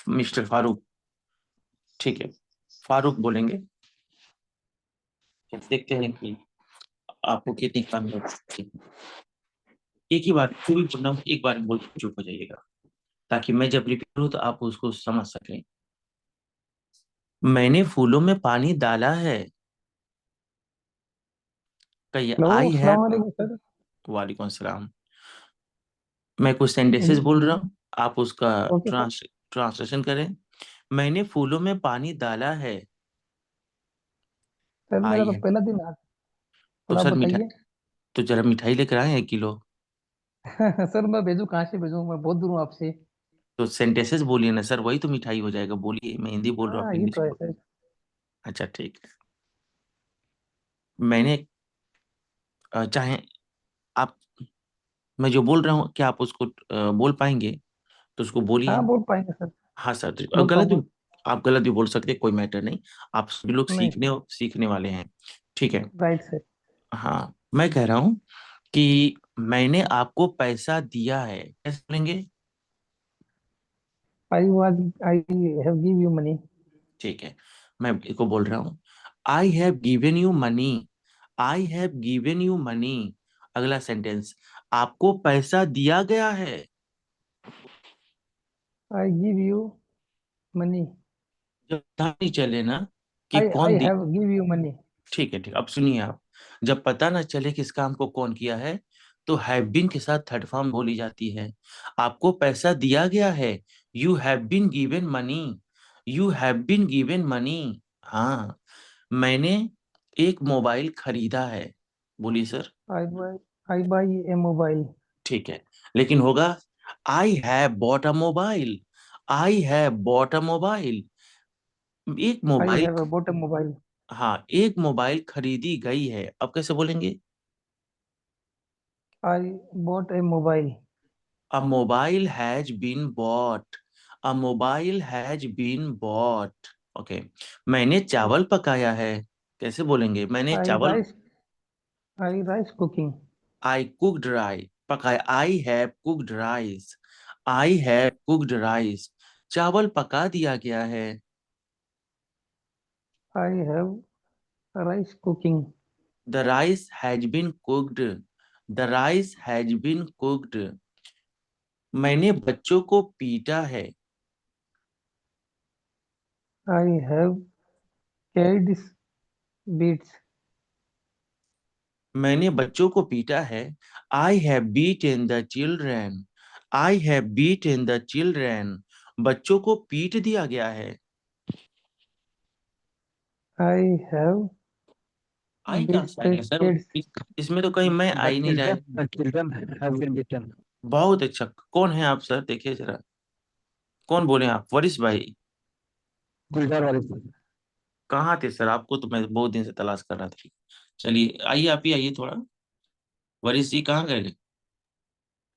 मिस्टर फारूक। ठीक है, फारूक बोलेंगे। देखते हैं कि आपको कितनी कम है। एक ही बार कोई बोलना, एक बार बोल के चुप हो जाइएगा, ताकि मैं जब रिपीट करूं तो आप उसको समझ सकें। मैंने फूलों में पानी डाला है। कहिए हेलो, आई अस्सलाम हैव। वालेकुम सर। वालेकुम सलाम। मैं कुछ सेंटेंसेस बोल रहा हूँ, आप उसका ओके सर। ट्रांसलेशन करें। मैंने फूलों में पानी डाला है। सर मेरा आई तो है, पहला दिन आज, तो थोड़ा सर बताइए। मिठाई, तो जरा मिठाई लेकर आए 1 किलो। सर मैं भेजूँ, कहाँ से भेजूँ? मैं बहुत दूर हूँ आपसे। तो सेंटेंसेस बोलिए ना सर, वही तो मिठाई हो जाएगा। बोलिए, मैं हिंदी बोल रहा हूँ, हाँ आप ये इंग्लिश तो है बोल। सर। अच्छा ठीक है। मैंने चाहे आप, मैं जो बोल रहा हूँ क्या आप उसको बोल पाएंगे? तो उसको बोलिए। हाँ बोल पाएंगे सर, हाँ सर, बोल गलत भी, पाऊंगा। आप गलत भी बोल सकते हैं, कोई मैटर नहीं। आप सभी लोग नहीं सीखने वाले हैं। ठीक है। Right sir. हाँ, मैं कह रहा हूँ कि मैंने आपको पैसा दिया है, कैसे बोलेंगे? I have give you money. ठीक है, मैं इसको बोल रहा हूँ, I have given you money. I have given you money. अगला सेंटेंस, आपको पैसा दिया गया है। I give you money. जब पता नहीं चले ना कि आई कौन आई दी। Have give you money. ठीक है, ठीक, अब सुनिए आप। जब पता ना चले कि इस काम को कौन किया है, तो हैव बीन के साथ थर्ड फॉर्म बोली जाती है। आपको पैसा दिया गया है, you have been given money. You have been given money. हाँ, मैंने एक मोबाइल खरीदा है। बोलिए सर। I buy a mobile. ठीक है, लेकिन होगा I have bought a mobile. I have bought a mobile. एक I mobile, have bought a mobile. हाँ, एक मोबाइल खरीदी गई है, अब कैसे बोलेंगे? I bought a mobile. A mobile has been bought. A mobile has been bought. Okay. मैंने चावल पकाया है, कैसे बोलेंगे? मैंने आई चावल, rice I rice cooking. I cooked rice, पकाया, I have cooked rice. I have cooked rice. चावल पका दिया गया है। I have rice cooking. The rice has been cooked. The rice has been cooked. मैंने बच्चों को पीटा है। I have kids beats. मैंने बच्चों को पीटा है। I have beaten the children. I have beaten the children. बच्चों को पीट दिया गया है। आई हैव आई कहाँ बीट से आ द गया सर? किड्स। इसमें तो कहीं मैं आई नहीं रहा है। The children have been beaten. बहुत अच्छा, कौन है आप सर? देखिए जरा, कौन बोले आप? वरिश भाई? Gulzar Waris. कहाँ थे सर? आपको तो मैं बहुत दिन से तलाश कर रहा था। चलिए आइए, आप ही आइए थोड़ा। वरिश जी कहाँ गए?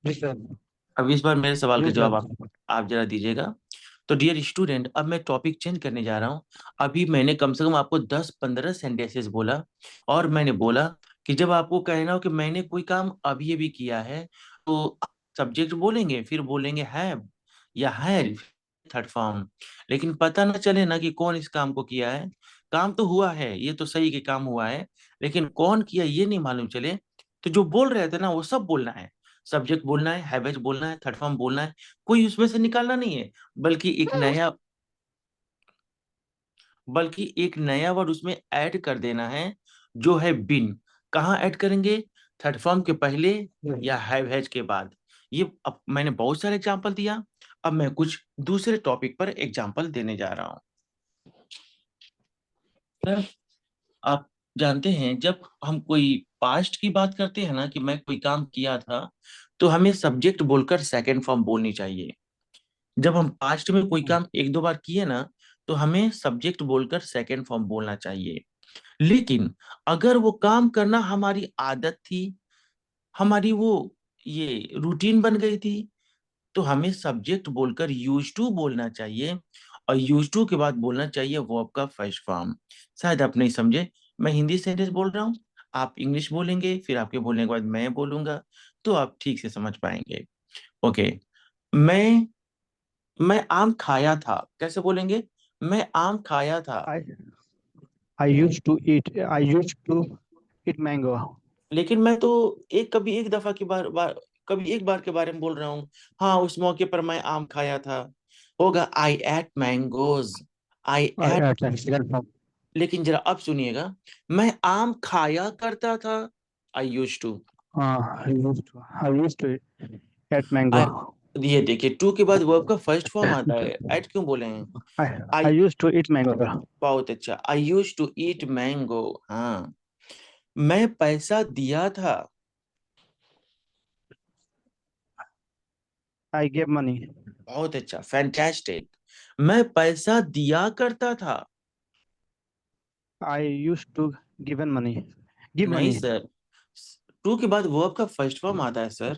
Yes, sir. अब इस बार मेरे सवाल का Yes, जवाब sir. आप जरा दीजिएगा। तो डियर स्टूडेंट, अब मैं टॉपिक चेंज करने जा रहा हूँ। अभी मैंने कम से कम आपको 10-15 सेंटेंसेस बोला, और मैंने बोला कि जब आपको कहना हो कि मैंने कोई काम अभी अभी किया है, तो सब्जेक्ट बोलेंगे, फिर बोलेंगे हैव या हैड, थर्ड फॉर्म। लेकिन पता ना चले ना कि कौन इस काम को किया है। काम तो हुआ है, ये तो सही कि काम हुआ है, लेकिन कौन किया ये नहीं मालूम चले, तो जो बोल रहे थे ना वो सब बोलना है। सब्जेक्ट बोलना है, हैवेज बोलना है, थर्ड फॉर्म बोलना है, कोई उसमें से निकालना नहीं है। बल्कि एक नया बल्कि एक नया वर्ड उसमें ऐड कर देना है, जो है बिन। कहाँ ऐड करेंगे? थर्ड फॉर्म के पहले Yes. या हैव हैज के बाद। ये अब मैंने बहुत सारे एग्जांपल दिया, अब मैं कुछ दूसरे टॉपिक पर एग्जांपल देने जा रहा हूँ। सर, आप जानते हैं जब हम कोई पास्ट की बात करते हैं ना कि मैं कोई काम किया था, तो हमें सब्जेक्ट बोलकर सेकंड फॉर्म बोलनी चाहिए। जब हम पास्ट में कोई काम एक दो बार किए ना, तो हमें सब्जेक्ट बोलकर सेकंड फॉर्म बोलना चाहिए। लेकिन अगर वो काम करना हमारी आदत थी, हमारी वो ये रूटीन बन गई थी, तो हमें सब्जेक्ट बोलकर यूज टू बोलना चाहिए, और यूज टू के बाद बोलना चाहिए वर्ब का फर्स्ट फॉर्म। शायद आप नहीं समझे, मैं हिंदी सेंटेंस बोल रहा हूँ, आप इंग्लिश बोलेंगे, फिर आपके बोलने के बाद मैं बोलूंगा, तो आप ठीक से समझ पाएंगे। ओके। मैं मैं आम खाया था, कैसे बोलेंगे? मैं आम खाया था। I I used to eat. I used to eat mango. लेकिन मैं तो कभी एक दफा की कभी एक बार के बारे में बोल रहा हूँ। हाँ, उस मौके पर मैं आम खाया था, होगा I ate mangoes. I I ate. ate second form. लेकिन जरा अब सुनिएगा, मैं आम खाया करता था, I use to. I used to eat I, mango. ये देखिए, टू के बाद वर्ब का फर्स्ट फॉर्म आता है, एट क्यों बोले हैं? I I, used to eat mango, sir. बहुत अच्छा, आई यूज टू ईट मैंगो। हाँ, मैं पैसा दिया था। I gave money. बहुत अच्छा, फैंटास्टिक। मैं पैसा दिया करता था। I used to given money. Give नहीं money. सर, टू के बाद वर्ब का फर्स्ट फॉर्म आता है sir.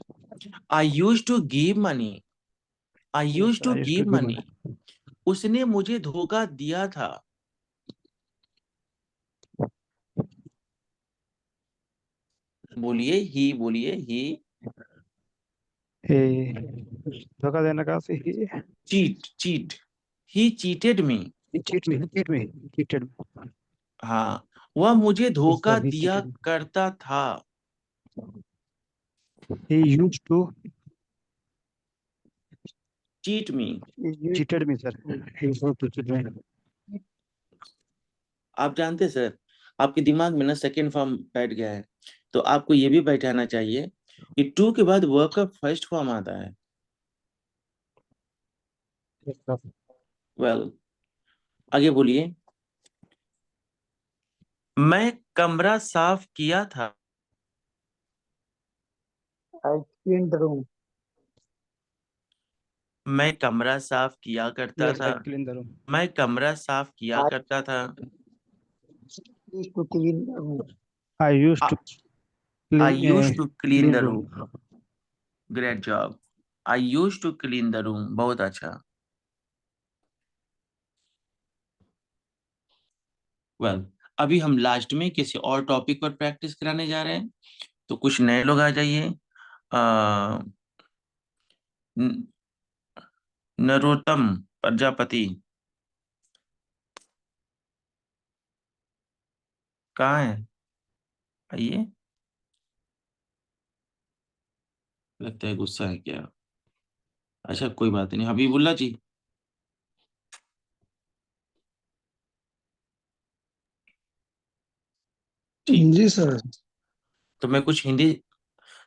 I use to give money, I Yes, use sir, to I used to give give money. money. उसने मुझे धोखा दिया था। बोलिए ही, बोलिए ही। Hey, धोखा देने का से cheat, cheat, he cheated me. he cheat me, cheated me. हाँ, वह मुझे Yes, धोखा sir, he दिया cheated me. करता था। He used to cheat me. cheated me, sir. He used to cheat me. आप जानते हैं सर, आपके दिमाग में ना सेकेंड फॉर्म बैठ गया है, तो आपको ये भी बैठाना चाहिए कि टू के बाद वर्ब का फर्स्ट फॉर्म आता है। Yes, sir. वेल, आगे बोलिए। मैं कमरा साफ किया था। I cleaned the room. मैं कमरा साफ किया करता Yes, था। I cleaned the room. मैं कमरा साफ किया I करता था। used to clean the room. I used to I clean use to clean the clean room. room. Great job. I use to clean the room, बहुत अच्छा। Well, अभी हम लास्ट में किसी और टॉपिक पर प्रैक्टिस कराने जा रहे हैं, तो कुछ नए लोग आ जाइए। न- नरोत्तम प्रजापति कहाँ है? आइए। लगता है गुस्सा है क्या? अच्छा, कोई बात नहीं। हबीबुल्ला जी, ठीक। जी सर। तो मैं कुछ हिंदी,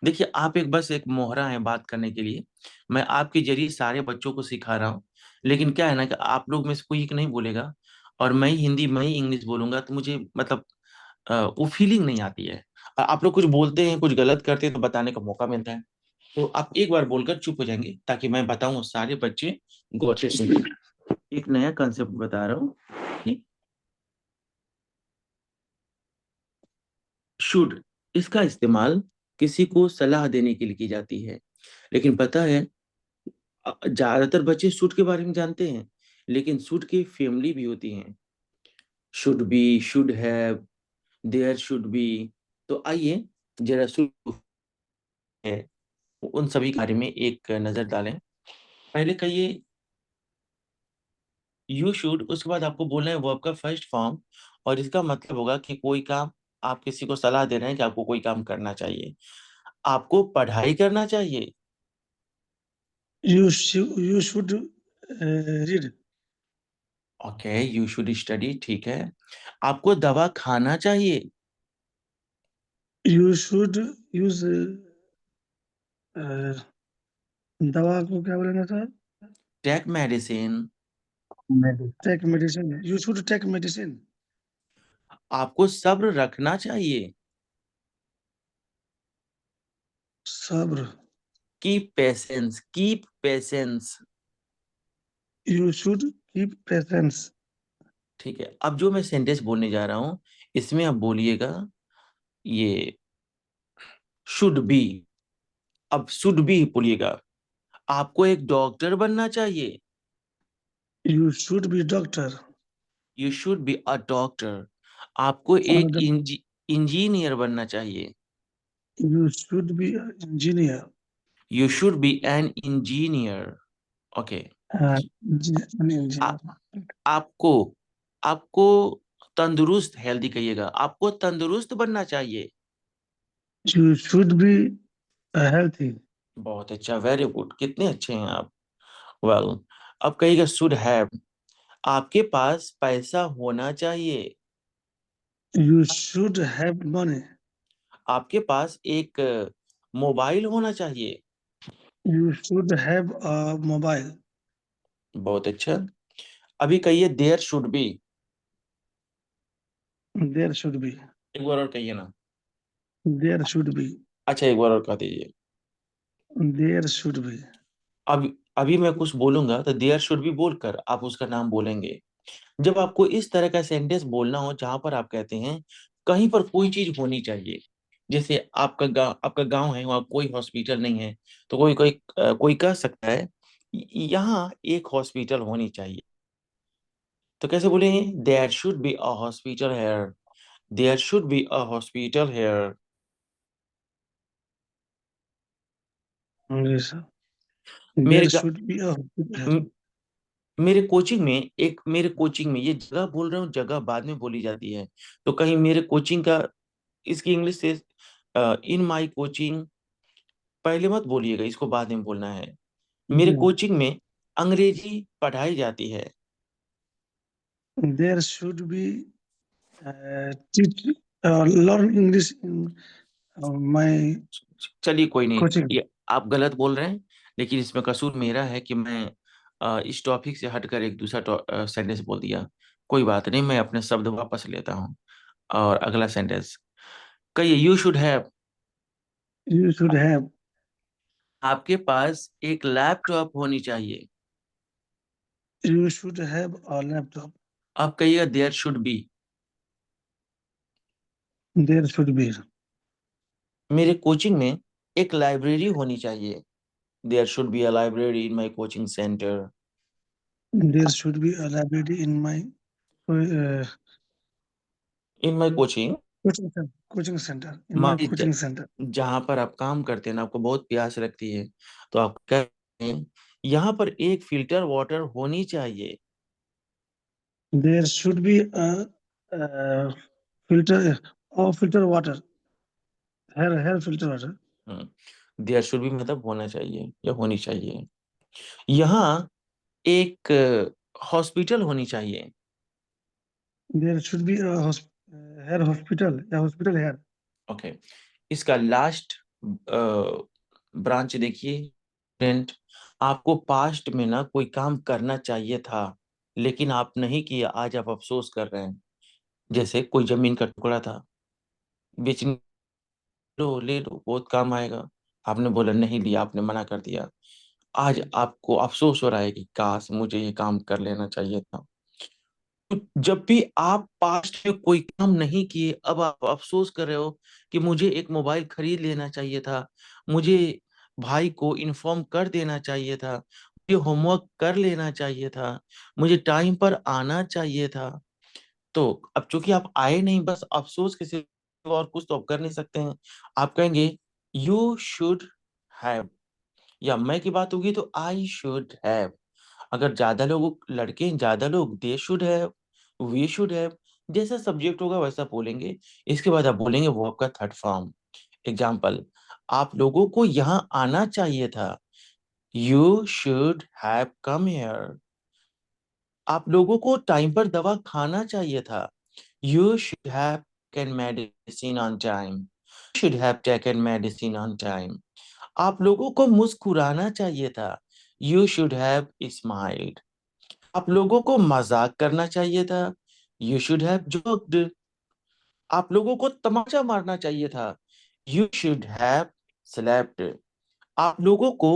देखिए आप एक बस एक मोहरा है बात करने के लिए। मैं आपके जरिए सारे बच्चों को सिखा रहा हूँ, लेकिन क्या है ना कि आप लोग में से कोई एक नहीं बोलेगा और मैं ही हिंदी, मैं ही इंग्लिश बोलूंगा, तो मुझे मतलब वो फीलिंग नहीं आती है। आप लोग कुछ बोलते हैं, कुछ गलत करते हैं तो बताने का मौका मिलता है। तो आप एक बार बोलकर चुप हो जाएंगे ताकि मैं बताऊं, सारे बच्चे गौर से सुनें। एक नया कंसेप्ट बता रहा हूँ। शुड, इसका इस्तेमाल किसी को सलाह देने के लिए की जाती है, लेकिन पता है ज्यादातर बच्चे शुड के बारे में जानते हैं, लेकिन शुड की फैमिली भी होती हैं। Should be, should have, there should be. तो आइए जरा शुड है उन सभी कार्य में एक नजर डालें। पहले कहिए यू शुड, उसके बाद आपको बोलना है वर्ब का फर्स्ट फॉर्म, और इसका मतलब होगा कि कोई काम, आप किसी को सलाह दे रहे हैं कि आपको कोई काम करना चाहिए। आपको पढ़ाई करना चाहिए। You should read. Okay, you should study, ठीक है। आपको दवा खाना चाहिए। You should use दवा को क्या बोलेंगे sir? Take medicine. Take medicine. You should take medicine. आपको सब्र रखना चाहिए। सब्र. Keep patience, keep patience. You should keep patience. ठीक है, अब जो मैं सेंटेंस बोलने जा रहा हूं, इसमें आप बोलिएगा ये शुड बी। अब शुड बी बोलिएगा। आपको एक डॉक्टर बनना चाहिए। You should be doctor. You should be a doctor. आपको एक Another, इंजीनियर बनना चाहिए। you should be an engineer. You should be an engineer. Okay. An engineer. आपको आपको तंदुरुस्त, हेल्दी कहिएगा, आपको तंदुरुस्त बनना चाहिए। You should be healthy. बहुत अच्छा, वेरी गुड, कितने अच्छे हैं आप। वेल, अब कहिएगा शुड हैव। आपके पास पैसा होना चाहिए। You should have money. आपके पास एक मोबाइल होना चाहिए। You should have a mobile. बहुत अच्छा। अभी कहिए there should be. There should be. एक बार और कहिए ना। There should be. अच्छा, एक बार और कह दीजिए। There should be. अब अभी मैं कुछ बोलूंगा तो देयर शुड बी बोलकर आप उसका नाम बोलेंगे। जब आपको इस तरह का सेंटेंस बोलना हो जहां पर आप कहते हैं कहीं पर कोई चीज होनी चाहिए, जैसे आपका गांव है, वहाँ कोई हॉस्पिटल नहीं है, तो कोई कह सकता है यहाँ एक हॉस्पिटल होनी चाहिए। तो कैसे बोलेंगे? There should be a hospital here, there should be a hospital here. Yes, sir. मेरे There गा, should be a hospital here. म- मेरे कोचिंग में ये जगह बोल रहा हूँ, जगह बाद में बोली जाती है। तो कहीं मेरे कोचिंग का इसकी इंग्लिश से इन माय कोचिंग पहले मत बोलिएगा, इसको बाद में बोलना है। मेरे Yeah. कोचिंग में अंग्रेजी पढ़ाई जाती है। There should be teach learn English in my चलिए कोई नहीं, coaching. ये आप गलत बोल रहे हैं, लेकिन इसमें कसूर मेरा है कि मैं इस टॉपिक से हटकर एक दूसरा सेंटेंस बोल दिया। कोई बात नहीं, मैं अपने शब्द वापस लेता हूँ और अगला सेंटेंस कहिए। You should have, You should have. आपके पास एक लैपटॉप होनी चाहिए। You should have a laptop. आप कहिएगा there should be, There should be. मेरे कोचिंग में एक लाइब्रेरी होनी चाहिए। There should be a library in my coaching center. There should be a library in my uh, in my coaching, coaching center. Coaching center. In my मान coaching center. जहां पर आप काम करते हैं ना, आपको बहुत प्यास लगती है, तो आप कहते हैं यहाँ पर एक फिल्टर वाटर होनी चाहिए। There should be a filter filter water. Hair filter water. There should be मतलब होना चाहिए या होनी चाहिए। यहाँ एक हॉस्पिटल होनी चाहिए। There should be a hair hospital. A hospital here. Okay, इसका लास्ट ब्रांच देखिए। फ्रेंड, आपको पास्ट में ना कोई काम करना चाहिए था, लेकिन आप नहीं किया, आज आप अफसोस कर रहे हैं। जैसे कोई जमीन का टुकड़ा था, बेचने लो, ले लो, बहुत काम आएगा, आपने बोला नहीं लिया, आपने मना कर दिया। आज आपको अफसोस हो रहा है कि काश मुझे ये काम कर लेना चाहिए था। तो जब भी आप पास्ट में कोई काम नहीं किए, अब आप अफसोस कर रहे हो कि मुझे एक मोबाइल खरीद लेना चाहिए था, मुझे भाई को इन्फॉर्म कर देना चाहिए था, मुझे होमवर्क कर लेना चाहिए था, मुझे टाइम पर आना चाहिए था। तो अब चूंकि आप आए नहीं, बस अफसोस के सिवा और कुछ तो आप कर नहीं सकते हैं। आप कहेंगे यू शुड हैव, या मैं की बात होगी तो आई शुड हैव। अगर ज्यादा लोग लड़के हैं, ज्यादा लोग they should have, we should have, जैसा सब्जेक्ट होगा वैसा बोलेंगे। इसके बाद आप बोलेंगे वो आपका थर्ड फॉर्म। एग्जाम्पल, आप लोगों को यहाँ आना चाहिए था, you should have come here. आप लोगों को टाइम पर दवा खाना चाहिए था, you should have taken medicine on time, should have taken medicine on time. आप लोगों को मुस्कुराना चाहिए था, यू शुड हैव स्माइल्ड। आप लोगों को मजाक करना चाहिए था, यू शुड हैव जोक्ड। आप लोगों को तमाचा मारना चाहिए था, यू शुड हैव स्लैप्ड। आप लोगों को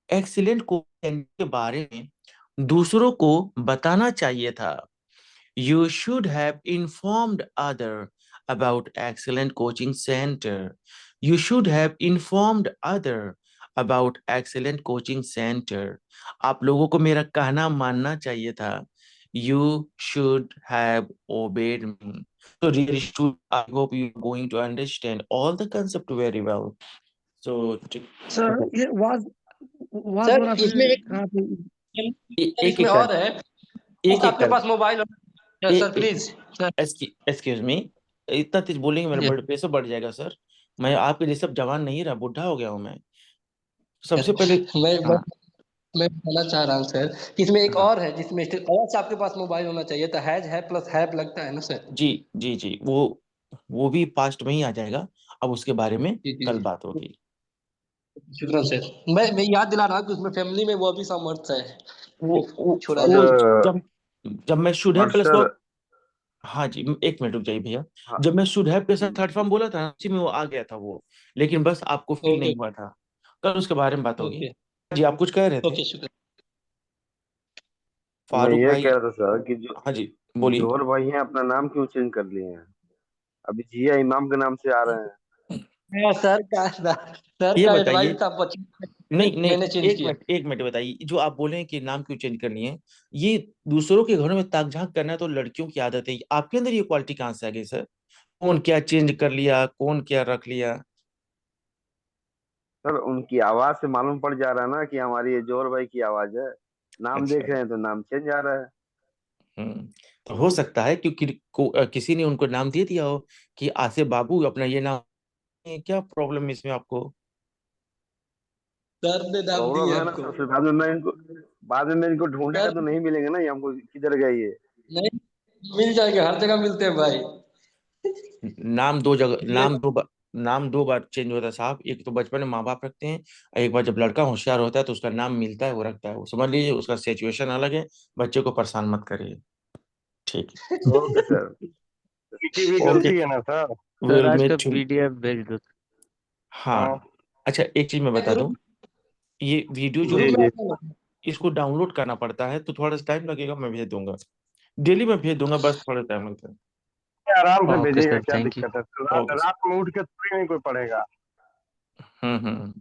एक्सीलेंट कोचिंग के बारे में दूसरों को बताना चाहिए था, you should have informed other about excellent coaching center. You should have informed other about excellent coaching center. आप लोगों को मेरा कहना मानना चाहिए था, you should have obeyed me. So really, student, I hope you are going to understand all the concept very well. So Sir, ये was sir वाला इसमें से एक कहाँ पे? एक इसमें एक और कर है, एक एक आपके कर पास मोबाइल है sir, please sir. Excuse me, इतना तेज बोलेंगे मेरा जी ब्लड प्रेशर बढ़ जाएगा सर। मैं आपके जैसे अब जवान नहीं रहा, बुढ़ा हो गया हूँ मैं। सबसे सर, पहले मैं मैं हाँ मैं बताना चाह रहा हूँ सर कि इसमें एक हाँ और है जिसमें और से आपके पास मोबाइल होना चाहिए था, हैज है प्लस हैव लगता है ना सर। जी जी जी, वो भी पास्ट में ही आ जाएगा। अब उसके बारे में जी जी, कल बात होगी। शुक्रिया सर। मैं याद दिला रहा हूँ कि उसमें फैमिली में वो भी समर्थ है, छोड़ा वो नहीं। सर जब जब मैं शुड हैव प्लस मास्टर। हाँ जी, एक मिनट रुक जाइए भैया। हाँ। जब मैं शुड हैव के साथ थर्ड फॉर्म बोला था, उसी में वो आ गया था वो, लेकिन बस आपको फील ओके नहीं हुआ था। कल उसके बारे में बात होगी। ओके जी आप कुछ कह रहे थे ओके शुक्रिया। मैं फारूक ये भाई? कह रहा था सर कि जो हाँ जी बोलिए। जोहर भाई हैं अपना नाम क्यों चेंज कर लिए हैं? अभी जिया इमाम के नाम से आ रहे हैं। सर ये का बताइए, एडवाइस था 25 नहीं नहीं, मैंने चेंज किया। एक मिनट बताइए, जो आप बोले हैं कि नाम क्यों चेंज करनी है, ये दूसरों के घरों में ताक झांक करना तो लड़कियों की आदत है, आपके अंदर ये क्वालिटी कहाँ से आ गई सर? कौन क्या चेंज कर लिया, कौन क्या रख लिया? सर उनकी आवाज से मालूम पड़ जा रहा है ना कि हमारी ये जोहर भाई की आवाज है। नाम अच्छा। देख रहे हैं तो नाम चेंज आ रहा है। तो हो सकता है क्योंकि किसी ने उनको नाम दे दिया हो कि आसिफ बाबू अपना ये नाम, क्या प्रॉब्लम इसमें आपको? सर ने नाम प्रॉब्लम दिए है ना हमको। सर, फिर बाद में मैं इनको ढूंढेगा सर तो नहीं मिलेंगे ना, ये हमको किधर गए ये। नहीं, मिल जाएंगे, हर जगह मिलते हैं भाई। नाम दो जगह, ये नाम दो बार चेंज होता है साहब। एक तो बचपन में माँ बाप रखते हैं, और एक बार जब लड़का होशियार होता है तो उसका नाम मिलता है, वो रखता है, वो समझ लीजिए उसका सिचुएशन अलग है। बच्चे को परेशान मत करिए, ठीक है? Okay sir. की भी ओके, गलती है ना सर। विल आज का मीट यू। पीडीएफ भेज दो। हाँ, अच्छा एक चीज मैं बता दूं, ग्रुप ये वीडियो जो जी है में जी। आता है ना। इसको डाउनलोड करना पड़ता है, तो थोड़ा सा टाइम लगेगा, मैं भेज दूंगा, डेली मैं भेज दूंगा, बस थोड़ा टाइम लगता है। आराम से ओके भेजिएगा, सर, क्या थैंक यू। दिक्कत है? रात ओके सर। रात में उठ के थोड़ी नहीं कोई पढ़ेगा। हम्म,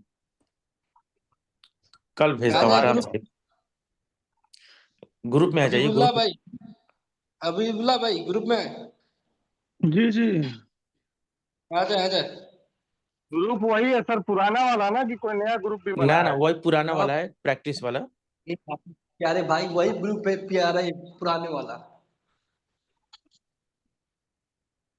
कल भेजता आ हूँ जाए आराम ग्रुप। से, ग्रुप में आ जाइए, हबीबुल्लाह ग्रुप। भाई, हबीबुल्लाह भाई ग्रुप में जी जी। आ जाए, आ जाए। ग्रुप वही है सर, पुराना वाला ना, कि कोई नया ग्रुप भी बना ना ना, है? वही पुराना हाँ, वाला है, प्रैक्टिस वाला। प्यारे भाई वही ग्रुप है, प्यारा पुराने वाला।